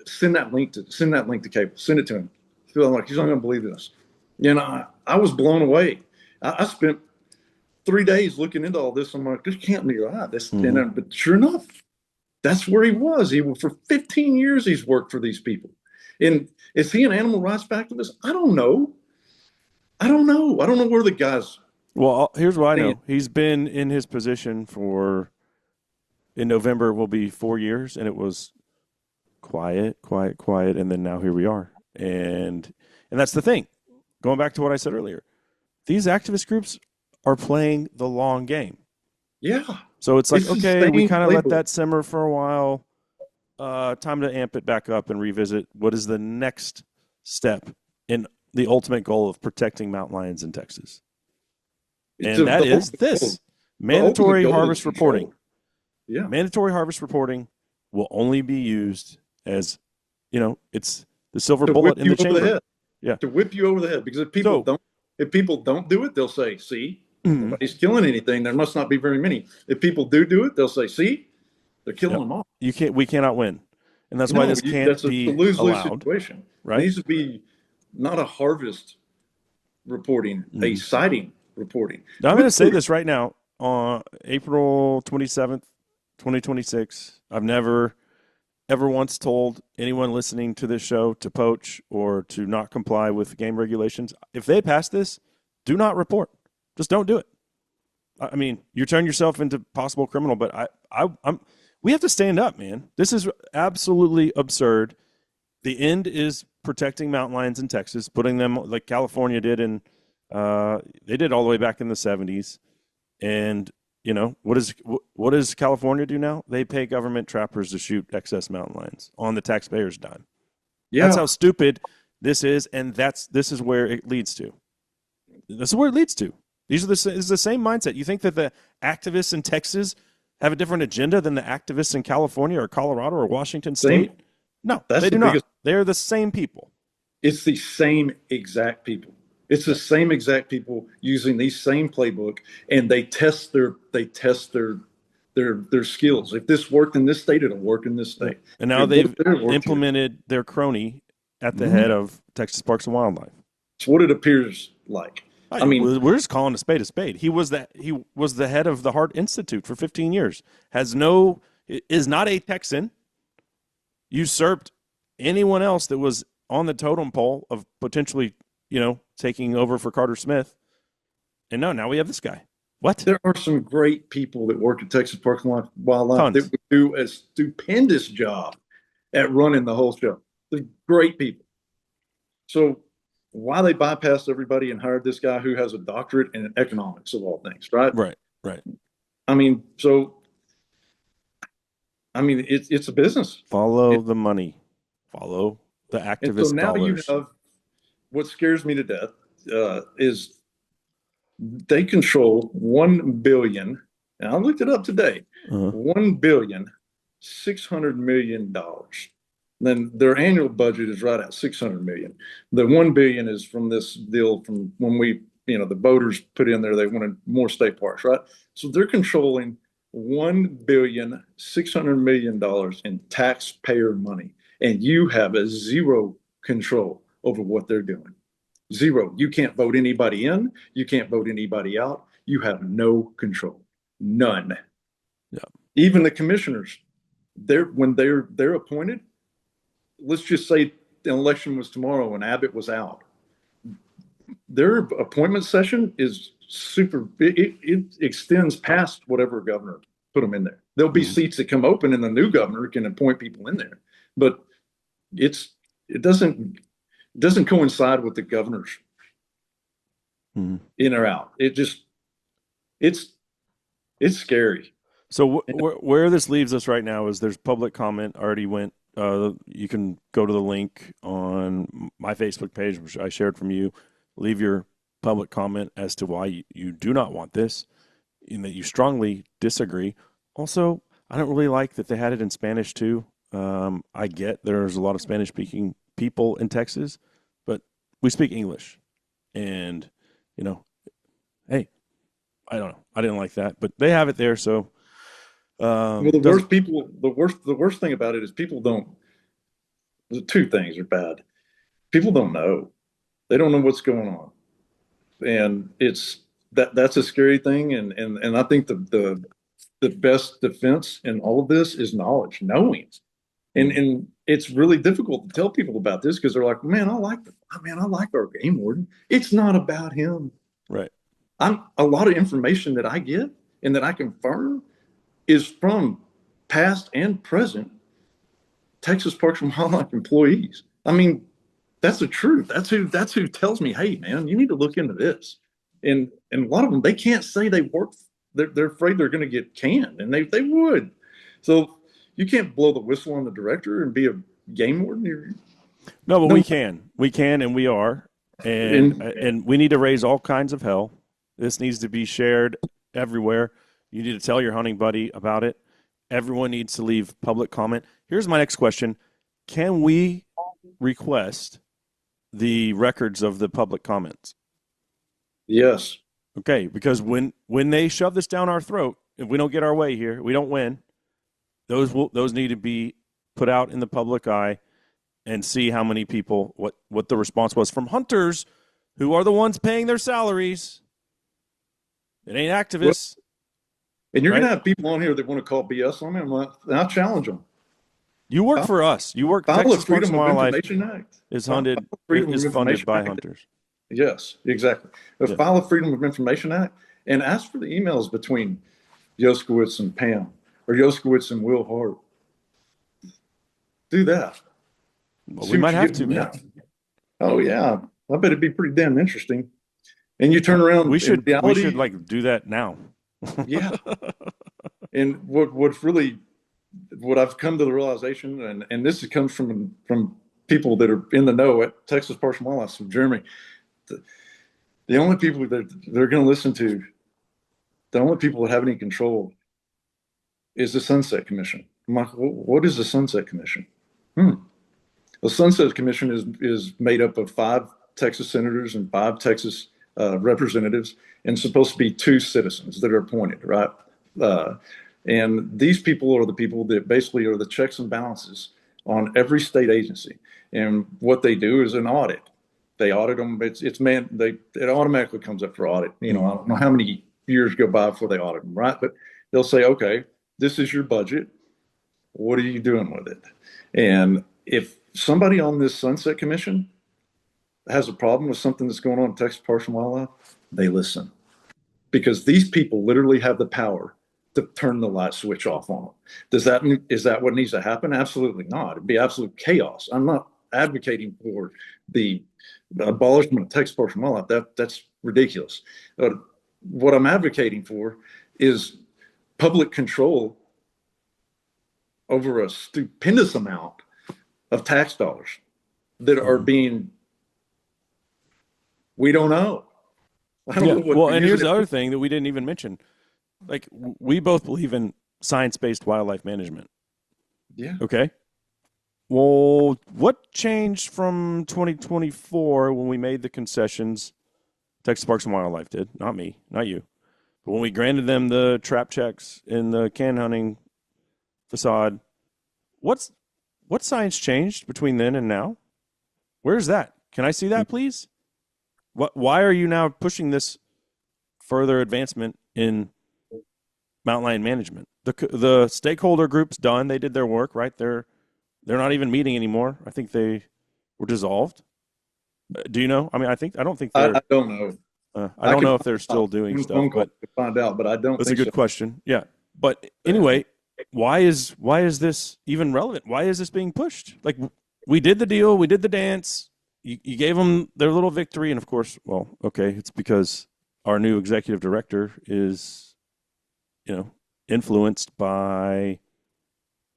send that link to Cable. Send it to him. So I'm like, he's not going to believe this. And I was blown away. I spent 3 days looking into all this. I'm like, this can't be right. But sure enough, that's where he was. For 15 years, he's worked for these people. And is he an animal rights activist? I don't know. I don't know where the guy's. Well, here's what I know. He's been in his position in November will be 4 years, and it was quiet, and then now here we are. And that's the thing. Going back to what I said earlier, these activist groups are playing the long game. Yeah. So it's like, okay, we kind of let that simmer for a while. Time to amp it back up and revisit what is the next step in the ultimate goal of protecting mountain lions in Texas. And that is this mandatory harvest reporting. Yeah. Mandatory harvest reporting will only be used as, it's the silver bullet in the chamber. Yeah. To whip you over the head. Because if people don't do it, they'll say, see, nobody's killing anything. There must not be very many. If people do it, they'll say, see, they're killing them all. We cannot win. And that's why this can't be a lose-lose allowed. Situation. Right? It needs to be not a harvest reporting, a sighting reporting. Now, I'm going to say this right now. On April 27th, 2026, I've never ever once told anyone listening to this show to poach or to not comply with game regulations. If they pass this, do not report. Just don't do it. I mean, you turn yourself into possible criminal, but we have to stand up, man. This is absolutely absurd. The end is protecting mountain lions in Texas, putting them like California did, and they did all the way back in the 70s. And what does California do now? They pay government trappers to shoot excess mountain lions on the taxpayers' dime. Yeah. That's how stupid this is, and this is where it leads to. This is where it leads to. This is the same mindset. You think that the activists in Texas have a different agenda than the activists in California or Colorado or Washington State? No, they do not. They're the same people. It's the same exact people. It's the same exact people using these same playbook, and they test their skills. If this worked in this state, it'll work in this state. And now they've implemented their crony at the head of Texas Parks and Wildlife. It's what it appears like. I mean, we're just calling a spade a spade. He was the head of the Heart Institute for 15 years. Is not a Texan. Usurped anyone else that was on the totem pole of potentially, taking over for Carter Smith. And now we have this guy. What? There are some great people that work at Texas Parks and Wildlife that would do a stupendous job at running the whole show. They're great people. So why they bypassed everybody and hired this guy who has a doctorate in economics of all things, right? Right. I mean, it's a business. Follow the money. Follow the activist so now dollars. You have what scares me to death is they control $1 billion, and I looked it up today. $1.6 billion. Then their annual budget is right at $600 million. The $1 billion is from this deal from when the voters put in there, they wanted more state parks, right? So they're controlling $1.6 billion in taxpayer money, and you have a zero control over what they're doing. Zero. You can't vote anybody in. You can't vote anybody out. You have no control. None. Yeah. Even the commissioners, when they're appointed, let's just say the election was tomorrow and Abbott was out. Their appointment session is super. It extends past whatever governor put them in there. There'll be seats that come open, and the new governor can appoint people in there. But it doesn't coincide with the governors in or out. It's scary. So where this leaves us right now is there's public comment already went. You can go to the link on my Facebook page, which I shared from you. Leave your public comment as to why you do not want this and that you strongly disagree. Also, I don't really like that they had it in Spanish too. I get there's a lot of Spanish speaking people in Texas, but we speak English. And, you know, hey, I don't know. I didn't like that, but they have it there. So, Well, doesn't, the worst thing about it is people don't, the two things are bad. People don't know. They don't know what's going on. And that's a scary thing. And I think the best defense in all of this is knowledge, knowing. And it's really difficult to tell people about this because they're like, man, I like our game warden. It's not about him. right. I'm a lot of information that I get and that I confirm is from past and present Texas Parks and Wildlife employees. I mean, that's the truth. That's who tells me, hey man, you need to look into this. And a lot of them, they can't say they work. They're afraid they're going to get canned, and they would. So you can't blow the whistle on the director and be a game warden. No, but No, we can, and we are, and we need to raise all kinds of hell. This needs to be shared everywhere. You need to tell your hunting buddy about it. Everyone needs to leave public comment. Here's my next question: can we request the records of the public comments? yes, Okay, because when they shove this down our throat, if we don't get our way here, we don't win. Those need to be put out in the public eye and see how many people what the response was from hunters who are the ones paying their salaries. It ain't activists, and you're going right? to have people on here that want to call BS on me. And I'll challenge them. You work for us. You work File a Texas Parks Freedom and of Wildlife Information Act. is File funded a Freedom of funded Information by Act. hunters. Yes, exactly. Yeah. File a Freedom of Information Act and ask for the emails between Yoskowitz and Pam or Yoskowitz and Will Hart. Do that. Well, we See what might you have get to, from man. that. Oh yeah, I bet it'd be pretty damn interesting. And you turn around We in should reality, like do that now. yeah. And what I've come to the realization, and this comes from people that are in the know at Texas Parks and Wildlife, from Jeremy. The only people that they're going to listen to, the only people that have any control is the Sunset Commission. I'm like, what is the Sunset Commission? The Sunset Commission is made up of 5 Texas senators and 5 Texas representatives, and supposed to be 2 citizens that are appointed, right? Uh, and these people are the people that basically are the checks and balances on every state agency. And what they do is an audit. They audit them. It automatically comes up for audit. I don't know how many years go by before they audit them, right? But they'll say, okay, this is your budget. What are you doing with it? And if somebody on this Sunset Commission has a problem with something that's going on in Texas Parks and Wildlife, they listen, because these people literally have the power to turn the light switch off on them. Is that what needs to happen? Absolutely not. It'd be absolute chaos. I'm not advocating for the abolishment of Texas Parks and Wildlife. That's ridiculous. What I'm advocating for is public control over a stupendous amount of tax dollars that are being, we don't know. I don't know what. Well, and here's the other thing that we didn't even mention. Like, we both believe in science-based wildlife management. Yeah. Okay. Well, what changed from 2024 when we made the concessions? Texas Parks and Wildlife did, not me, not you. But when we granted them the trap checks in the can hunting facade, what science changed between then and now? Where's that? Can I see that, please? Why are you now pushing this further advancement in mountain lion management? The stakeholder group's done. They did their work, right? They're not even meeting anymore. I think they were dissolved. Do you know? I mean, I don't think they're. I don't know. I don't know if they're still doing stuff, but to find out. But I don't. that's a think good so. question. Yeah, but anyway, why is this even relevant? Why is this being pushed? Like, we did the deal, we did the dance. You gave them their little victory, and of course, well, okay, it's because our new executive director is, influenced by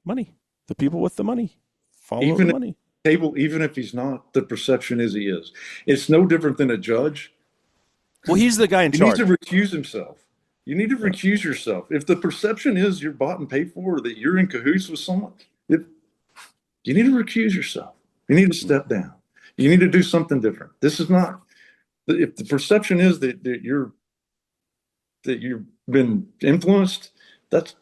money. The people with the money follow the money. Even if he's not, the perception is he is. It's no different than a judge. Well, he's the guy in He charge. needs to recuse himself. You need to recuse yourself. If the perception is you're bought and paid for, or that you're in cahoots with someone, you need to recuse yourself. You need to step down. You need to do something different. This is not, if the perception is that you've been influenced, that's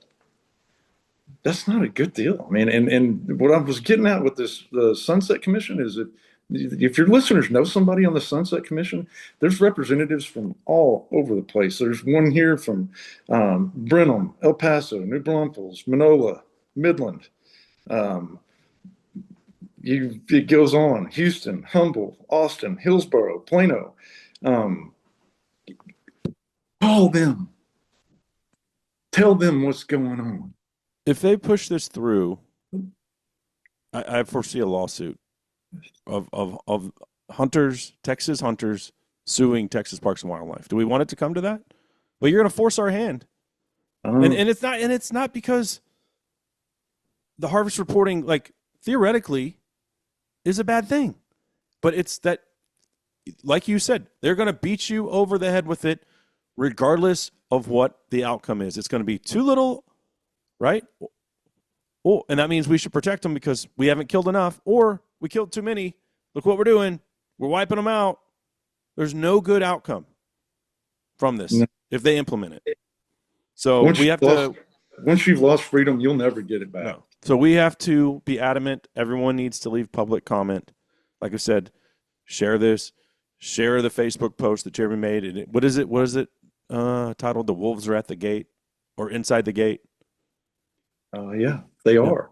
not a good deal. I mean, and what I was getting at with the Sunset Commission is that if your listeners know somebody on the Sunset Commission, there's representatives from all over the place. There's one here from Brenham, El Paso, New Braunfels, Manola, Midland. Um, it goes on. Houston, Humble, Austin, Hillsborough, Plano. Um, call them. Tell them what's going on. If they push this through, I foresee a lawsuit of hunters, Texas hunters, suing Texas Parks and Wildlife. Do we want it to come to that? But you're going to force our hand, and it's not because the harvest reporting, like theoretically, is a bad thing, but it's that, like you said, they're going to beat you over the head with it, regardless of what the outcome is. It's going to be too little, right? Oh, and that means we should protect them because we haven't killed enough, or we killed too many. Look what we're doing. We're wiping them out. There's no good outcome from this if they implement it. So once you've lost freedom, you'll never get it back. No. So we have to be adamant. Everyone needs to leave public comment. Like I said, share this. Share the Facebook post that Jeremy made. And what is it? Titled "The Wolves Are at the Gate" or "Inside the Gate"? Yeah, they are.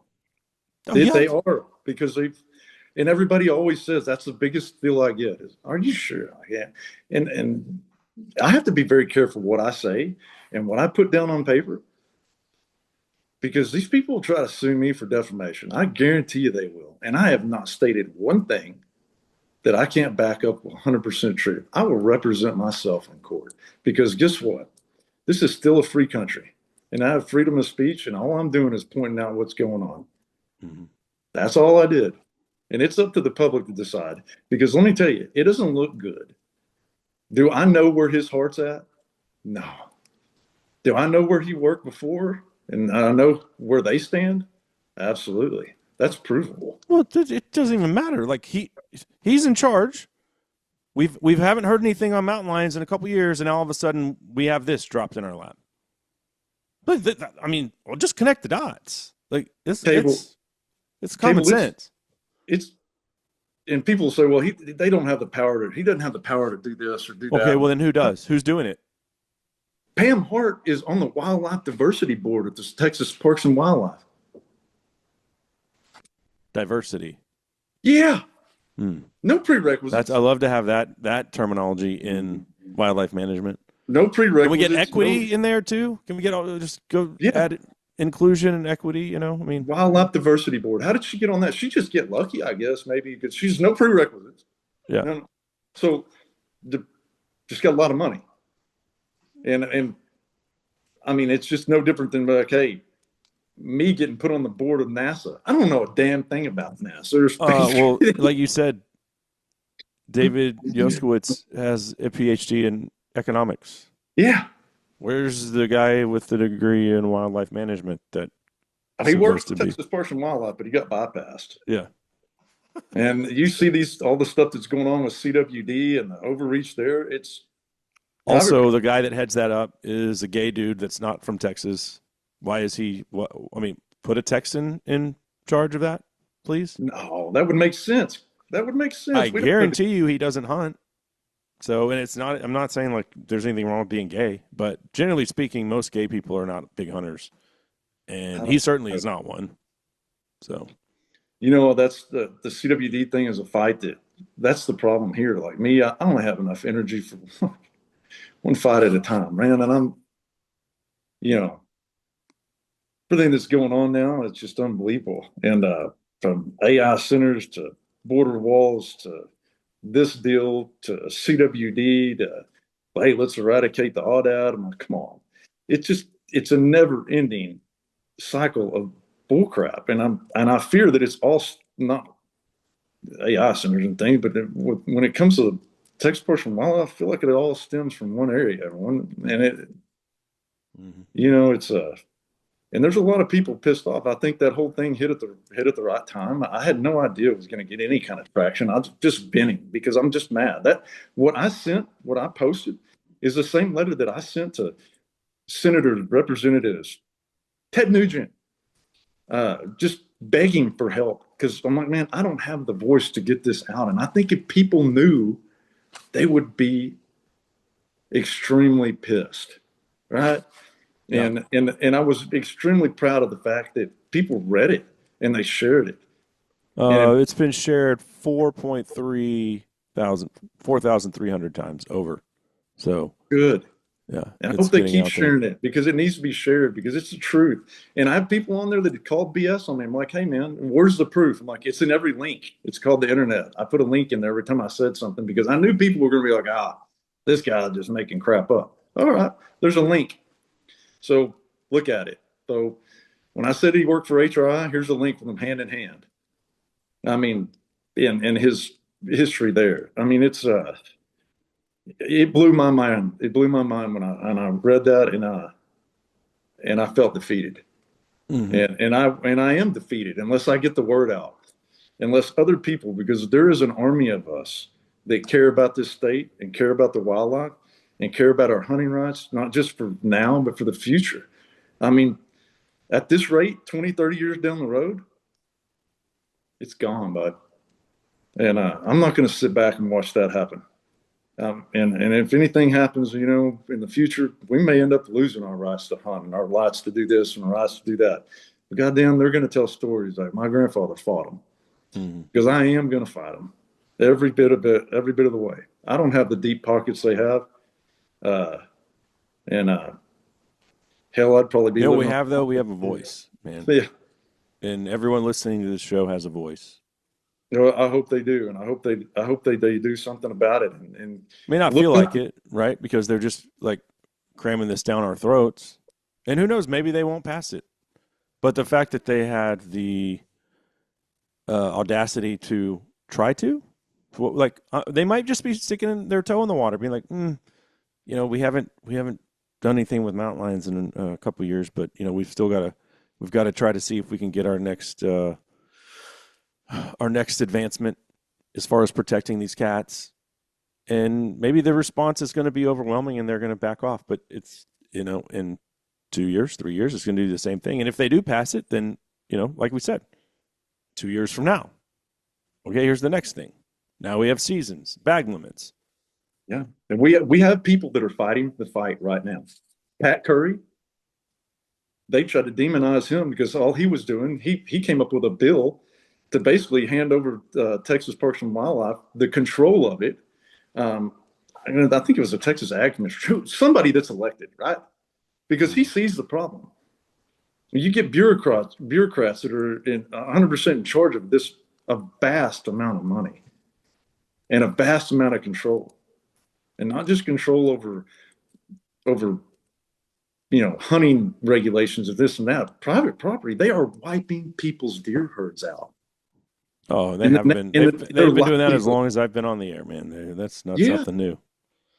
They are, because and everybody always says that's the biggest deal I get is, are you sure? Yeah. And I have to be very careful what I say and what I put down on paper, because these people will try to sue me for defamation. I guarantee you they will. And I have not stated one thing that I can't back up 100% true. I will represent myself in court, because guess what? This is still a free country, and I have freedom of speech, and all I'm doing is pointing out what's going on. Mm-hmm. That's all I did. And it's up to the public to decide, because let me tell you, it doesn't look good. Do I know where his heart's at? No. Do I know where he worked before? And I know where they stand? Absolutely. That's provable. Well, it doesn't even matter. Like he's in charge. We haven't heard anything on mountain lions in a couple years, and now all of a sudden we have this dropped in our lap. But I mean, well, just connect the dots. Like it's common sense. And people say, well, they don't have the power he doesn't have the power to do this or do that. Okay, well then who does? Who's doing it? Pam Hart is on the Wildlife Diversity Board at the Texas Parks and Wildlife. Diversity. Yeah. No prerequisites. I love to have that terminology in wildlife management. No prerequisites. Can we get equity in there too? Can we get add inclusion and equity? I mean, Wildlife Diversity Board. How did she get on that? She just get lucky, I guess, maybe, because she's no prerequisites. Yeah. No. So just got a lot of money. And I mean, it's just no different than like, hey, me getting put on the board of NASA. I don't know a damn thing about NASA. Well, like you said, David Yoskowitz has a PhD in economics. Yeah. Where's the guy with the degree in wildlife management that he works at Texas Parks and Wildlife, but he got bypassed. Yeah. And you see all the stuff that's going on with CWD and the overreach there. It's also the guy that heads that up is a gay dude that's not from Texas. Why is he? Put a Texan in charge of that, please. No, that would make sense. I guarantee you, he doesn't hunt. So, and it's not. I'm not saying like there's anything wrong with being gay, but generally speaking, most gay people are not big hunters, and he certainly is not one. So, that's the CWD thing is a fight that's the problem here. Like me, I don't have enough energy for one fight at a time, man. And I'm, everything that's going on now, it's just unbelievable. And from AI centers to border walls to this deal to CWD to, hey, let's eradicate the audit. I'm like, come on. It's a never ending cycle of bullcrap. And I fear that it's all not AI centers and things, but when it comes to the Texas Parks and Wildlife, I feel like it all stems from one area. Mhm. It's and there's a lot of people pissed off. I think that whole thing hit at the right time. I had no idea it was going to get any kind of traction. I was just venting because I'm just mad. That what I posted is the same letter that I sent to senators, representatives, Ted Nugent, just begging for help because I'm like, man, I don't have the voice to get this out. And I think if people knew, they would be extremely pissed, right? Yeah. And I was extremely proud of the fact that people read it and they shared it. And It's been shared 4,300 times over. So, good. yeah, And I it's hope they getting keep out there. sharing it because it needs to be shared because it's the truth. And I have people on there that call BS on me. I'm like, hey man, where's the proof? I'm like, it's in every link. It's called the internet. I put a link in there every time I said something because I knew people were going to be like, this guy's just making crap up. All right, there's a link. So look at it. So when I said he worked for HRI, here's a link with them hand in hand. I mean, in his history there. I mean, it blew my mind. It blew my mind when I read that and I felt defeated. Hmm. And I am defeated unless I get the word out, unless other people, because there is an army of us that care about this state and care about the wildlife and care about our hunting rights, not just for now, but for the future. I mean, at this rate, 20, 30 years down the road, it's gone, bud. And I'm not going to sit back and watch that happen. And if anything happens, in the future, we may end up losing our rights to hunt and our rights to do this and our rights to do that. But goddamn, they're going to tell stories like my grandfather fought them Hmm. because I am going to fight them every bit of it, every bit of the way. I don't have the deep pockets they have, uh, and hell, I'd probably be You know what we living have though? on. We have a voice, man. Yeah, And everyone listening to this show has a voice. I hope they do, and I hope they do something about it. And May not look feel like up, it, right? Because they're just like cramming this down our throats. And who knows, maybe they won't pass it. But the fact that they had the audacity to try to, they might just be sticking their toe in the water, being like, we haven't done anything with mountain lions in a couple of years, but we've got to try to see if we can get our next advancement as far as protecting these cats. And maybe the response is going to be overwhelming, and they're going to back off. But it's in 2 years, 3 years, it's going to do the same thing. And if they do pass it, then like we said, 2 years from now, okay, here's the next thing. Now we have seasons, bag limits. yeah, and we have people that are fighting the fight right now. Pat Curry, they tried to demonize him because all he was doing, he came up with a bill to basically hand over Texas Parks and Wildlife the control of it. Um, I think it was a Texas Ag Commissioner, somebody that's elected, right? Because he Mm-hmm. sees the problem. You get bureaucrats that are 100% in charge of this a vast amount of money and a vast amount of control, and not just control over hunting regulations of this and that. Private property, they are wiping people's deer herds out. Oh, they And have then, been. and their They've been doing that as livelihood. long as I've been on the air, man. That's not Yeah. something new.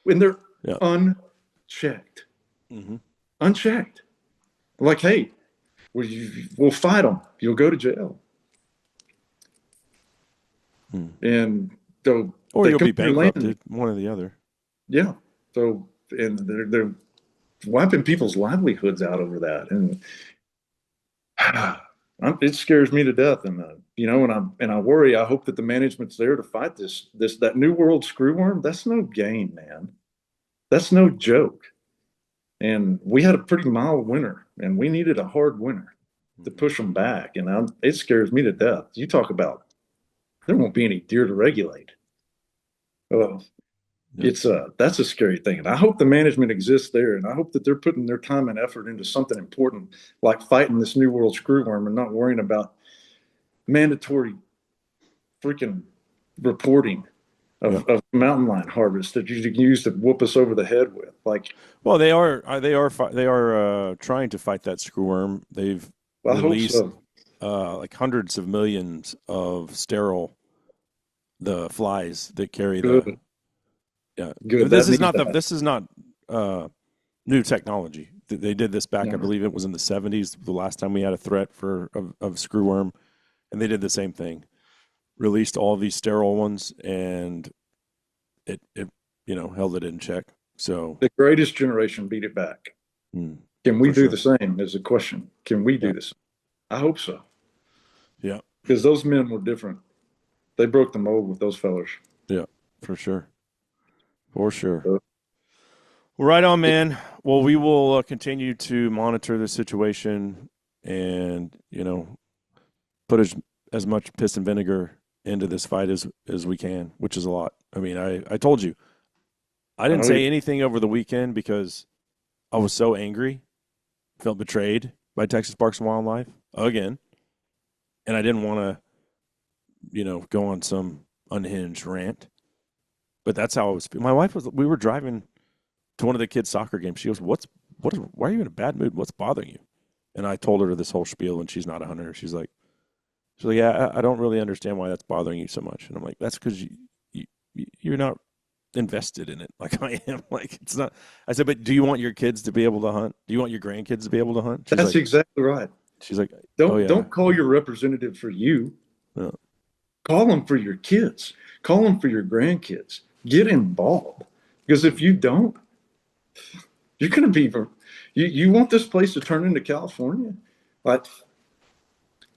And they're Yeah. unchecked. Mm-hmm. Unchecked. Like, hey, we'll fight them. You'll go to jail. Hmm. And so Or they you'll come be to your land. bankrupted, one or the other. Yeah. So, and they're wiping people's livelihoods out over that. And it scares me to death. And I worry. I hope that the management's there to fight that new world screwworm. That's no game, man. That's no joke. And we had a pretty mild winter, and we needed a hard winter to Mm-hmm. push them back. And it scares me to death. You talk about there won't be any deer to regulate. Well, Yep. that's a scary thing. And I hope the management exists there, and I hope that they're putting their time and effort into something important like fighting this new world screwworm and not worrying about mandatory freaking reporting Yep. of mountain lion harvest that you can use to whoop us over the head with. Like, Well, they are trying to fight that screwworm. They've I hope released so. like hundreds of millions of the flies that carry the. Good, Yeah, good. this That is needs not to the. happen. This is not uh, new technology. They did this back, I Yeah. believe it was in the 70s, the last time we had a threat of screwworm, and they did the same thing. Released all these sterile ones, and it held it in check. So, The greatest generation beat it back. mm, Can we for do sure. the same? Is the question. Can we Yeah. do this? I hope so. Yeah. Because those men were different. They broke the mold with those fellas. Yeah. For sure. For sure. So, Well, right on, man. Well, we will continue to monitor the situation and, put as much piss and vinegar into this fight as we can, which is a lot. I mean, I told you, I didn't oh, yeah. say anything over the weekend because I was so angry, felt betrayed by Texas Parks and Wildlife again, and I didn't want to, go on some unhinged rant. But that's how I was. My wife was. We were driving to one of the kids' soccer games. She goes, Why are you in a bad mood? What's bothering you?" And I told her this whole spiel, and she's not a hunter. She's like, "Yeah, I don't really understand why that's bothering you so much." And I'm like, "That's because you're not invested in it like I am. Like it's not." I said, "But do you want your kids to be able to hunt? Do you want your grandkids to be able to hunt?" That's exactly right. She's like, "Oh Don't yeah, don't call your representative for you. yeah, Call them for your kids. Call them for your grandkids. Get involved. Because if you don't, you're going to be. You want this place to turn into California? Like,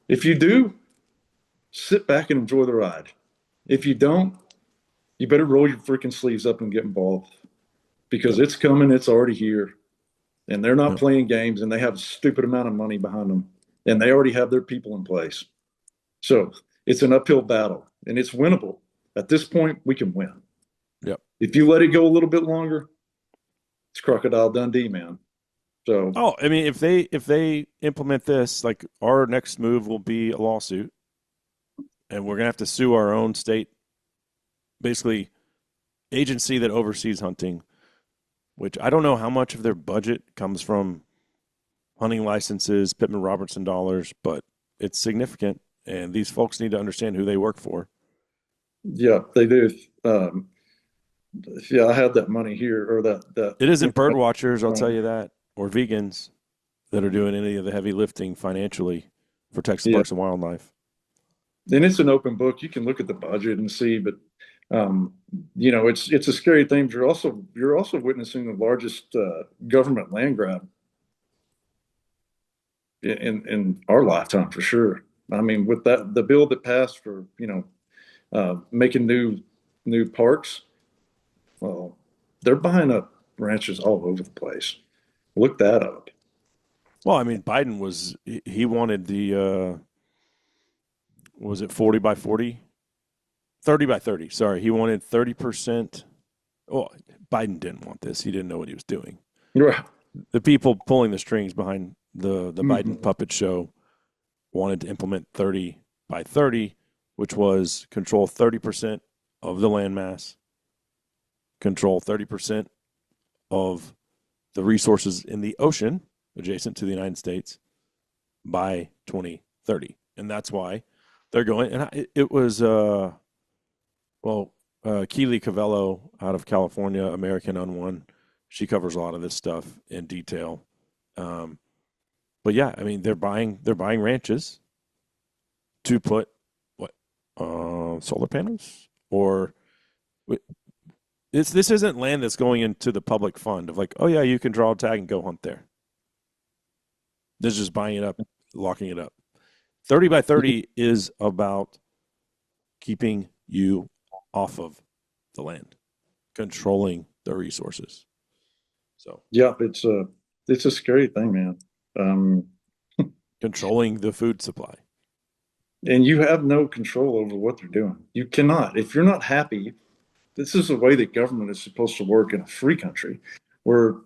if you do, sit back and enjoy the ride. If you don't, you better roll your freaking sleeves up and get involved because yep, it's coming. It's already here, and they're not yep, playing games, and they have a stupid amount of money behind them, and they already have their people in place. So it's an uphill battle, and it's winnable. At this point, we can win. yep." If you let it go a little bit longer, it's Crocodile Dundee, man. So Oh, I mean, if they implement this, like our next move will be a lawsuit, and we're gonna have to sue our own state, basically agency that oversees hunting. Which I don't know how much of their budget comes from hunting licenses, Pittman Robertson dollars, but it's significant, and these folks need to understand who they work for. yeah, they do. Um, yeah, I had that money here or that It isn't bird information. watchers, I'll tell you that, or vegans that are doing any of the heavy lifting financially for Texas Yeah, Parks and Wildlife. and it's an open book. You can look at the budget and see, but um, it's a scary thing. You're also witnessing the largest government land grab in our lifetime for sure. I mean, with that the bill that passed for making new parks, well, they're buying up ranches all over the place. Look that up. Well, I mean, Biden he wanted the was it 40 by 40? 30 by 30. Sorry, he wanted 30%. Oh, Biden didn't want this. He didn't know what he was doing. Right. The people pulling the strings behind the Biden Mhm. puppet show wanted to implement 30 by 30, which was control 30% of the landmass, control 30% of the resources in the ocean adjacent to the United States by 2030. And that's why they're going. And it was, Keely Cavello out of California, American on One. She covers a lot of this stuff in detail. Um, but yeah, I mean, they're buying ranches to put what solar panels or this isn't land that's going into the public fund of like, oh yeah, you can draw a tag and go hunt there. This is just buying it up, locking it up. 30 by 30 is about keeping you off of the land, controlling the resources. So Yeah, it's a scary thing, man. Um, controlling the food supply. and you have no control over what they're doing. You cannot. If you're not happy, this is the way that government is supposed to work in a free country where,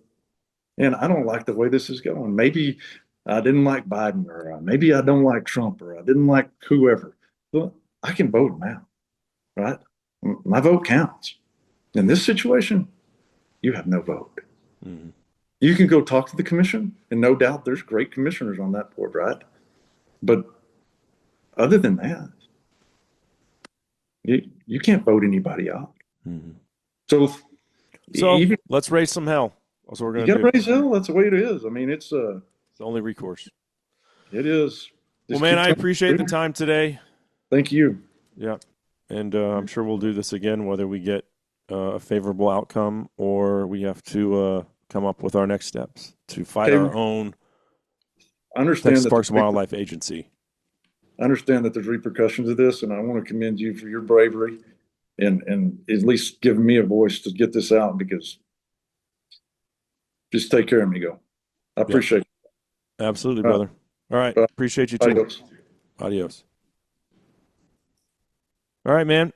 and I don't like the way this is going. Maybe I didn't like Biden or maybe I don't like Trump or I didn't like whoever. Well, I can vote him out, right? My vote counts. In this situation, you have no vote. Mm-hmm. You can go talk to the commission, and no doubt there's great commissioners on that board, right? But other than that, you can't vote anybody out. Mm-hmm. So So even let's raise some hell. That's what we're You going got to to do. raise hell. That's the way it is. I mean, It's the only recourse. it is. Well, Just man, keep I telling appreciate the the truth. time today. Thank you. Yeah. And I'm sure we'll do this again, whether we get a favorable outcome or we have to come up with our next steps to fight Okay, our own I understand Texas that Parks and Wildlife Agency. I understand that there's repercussions of this, and I want to commend you for your bravery and at least giving me a voice to get this out because just take care of me, go. I Yeah, appreciate it. absolutely, brother. All right. Appreciate you too. Adios. Adios. All right, man.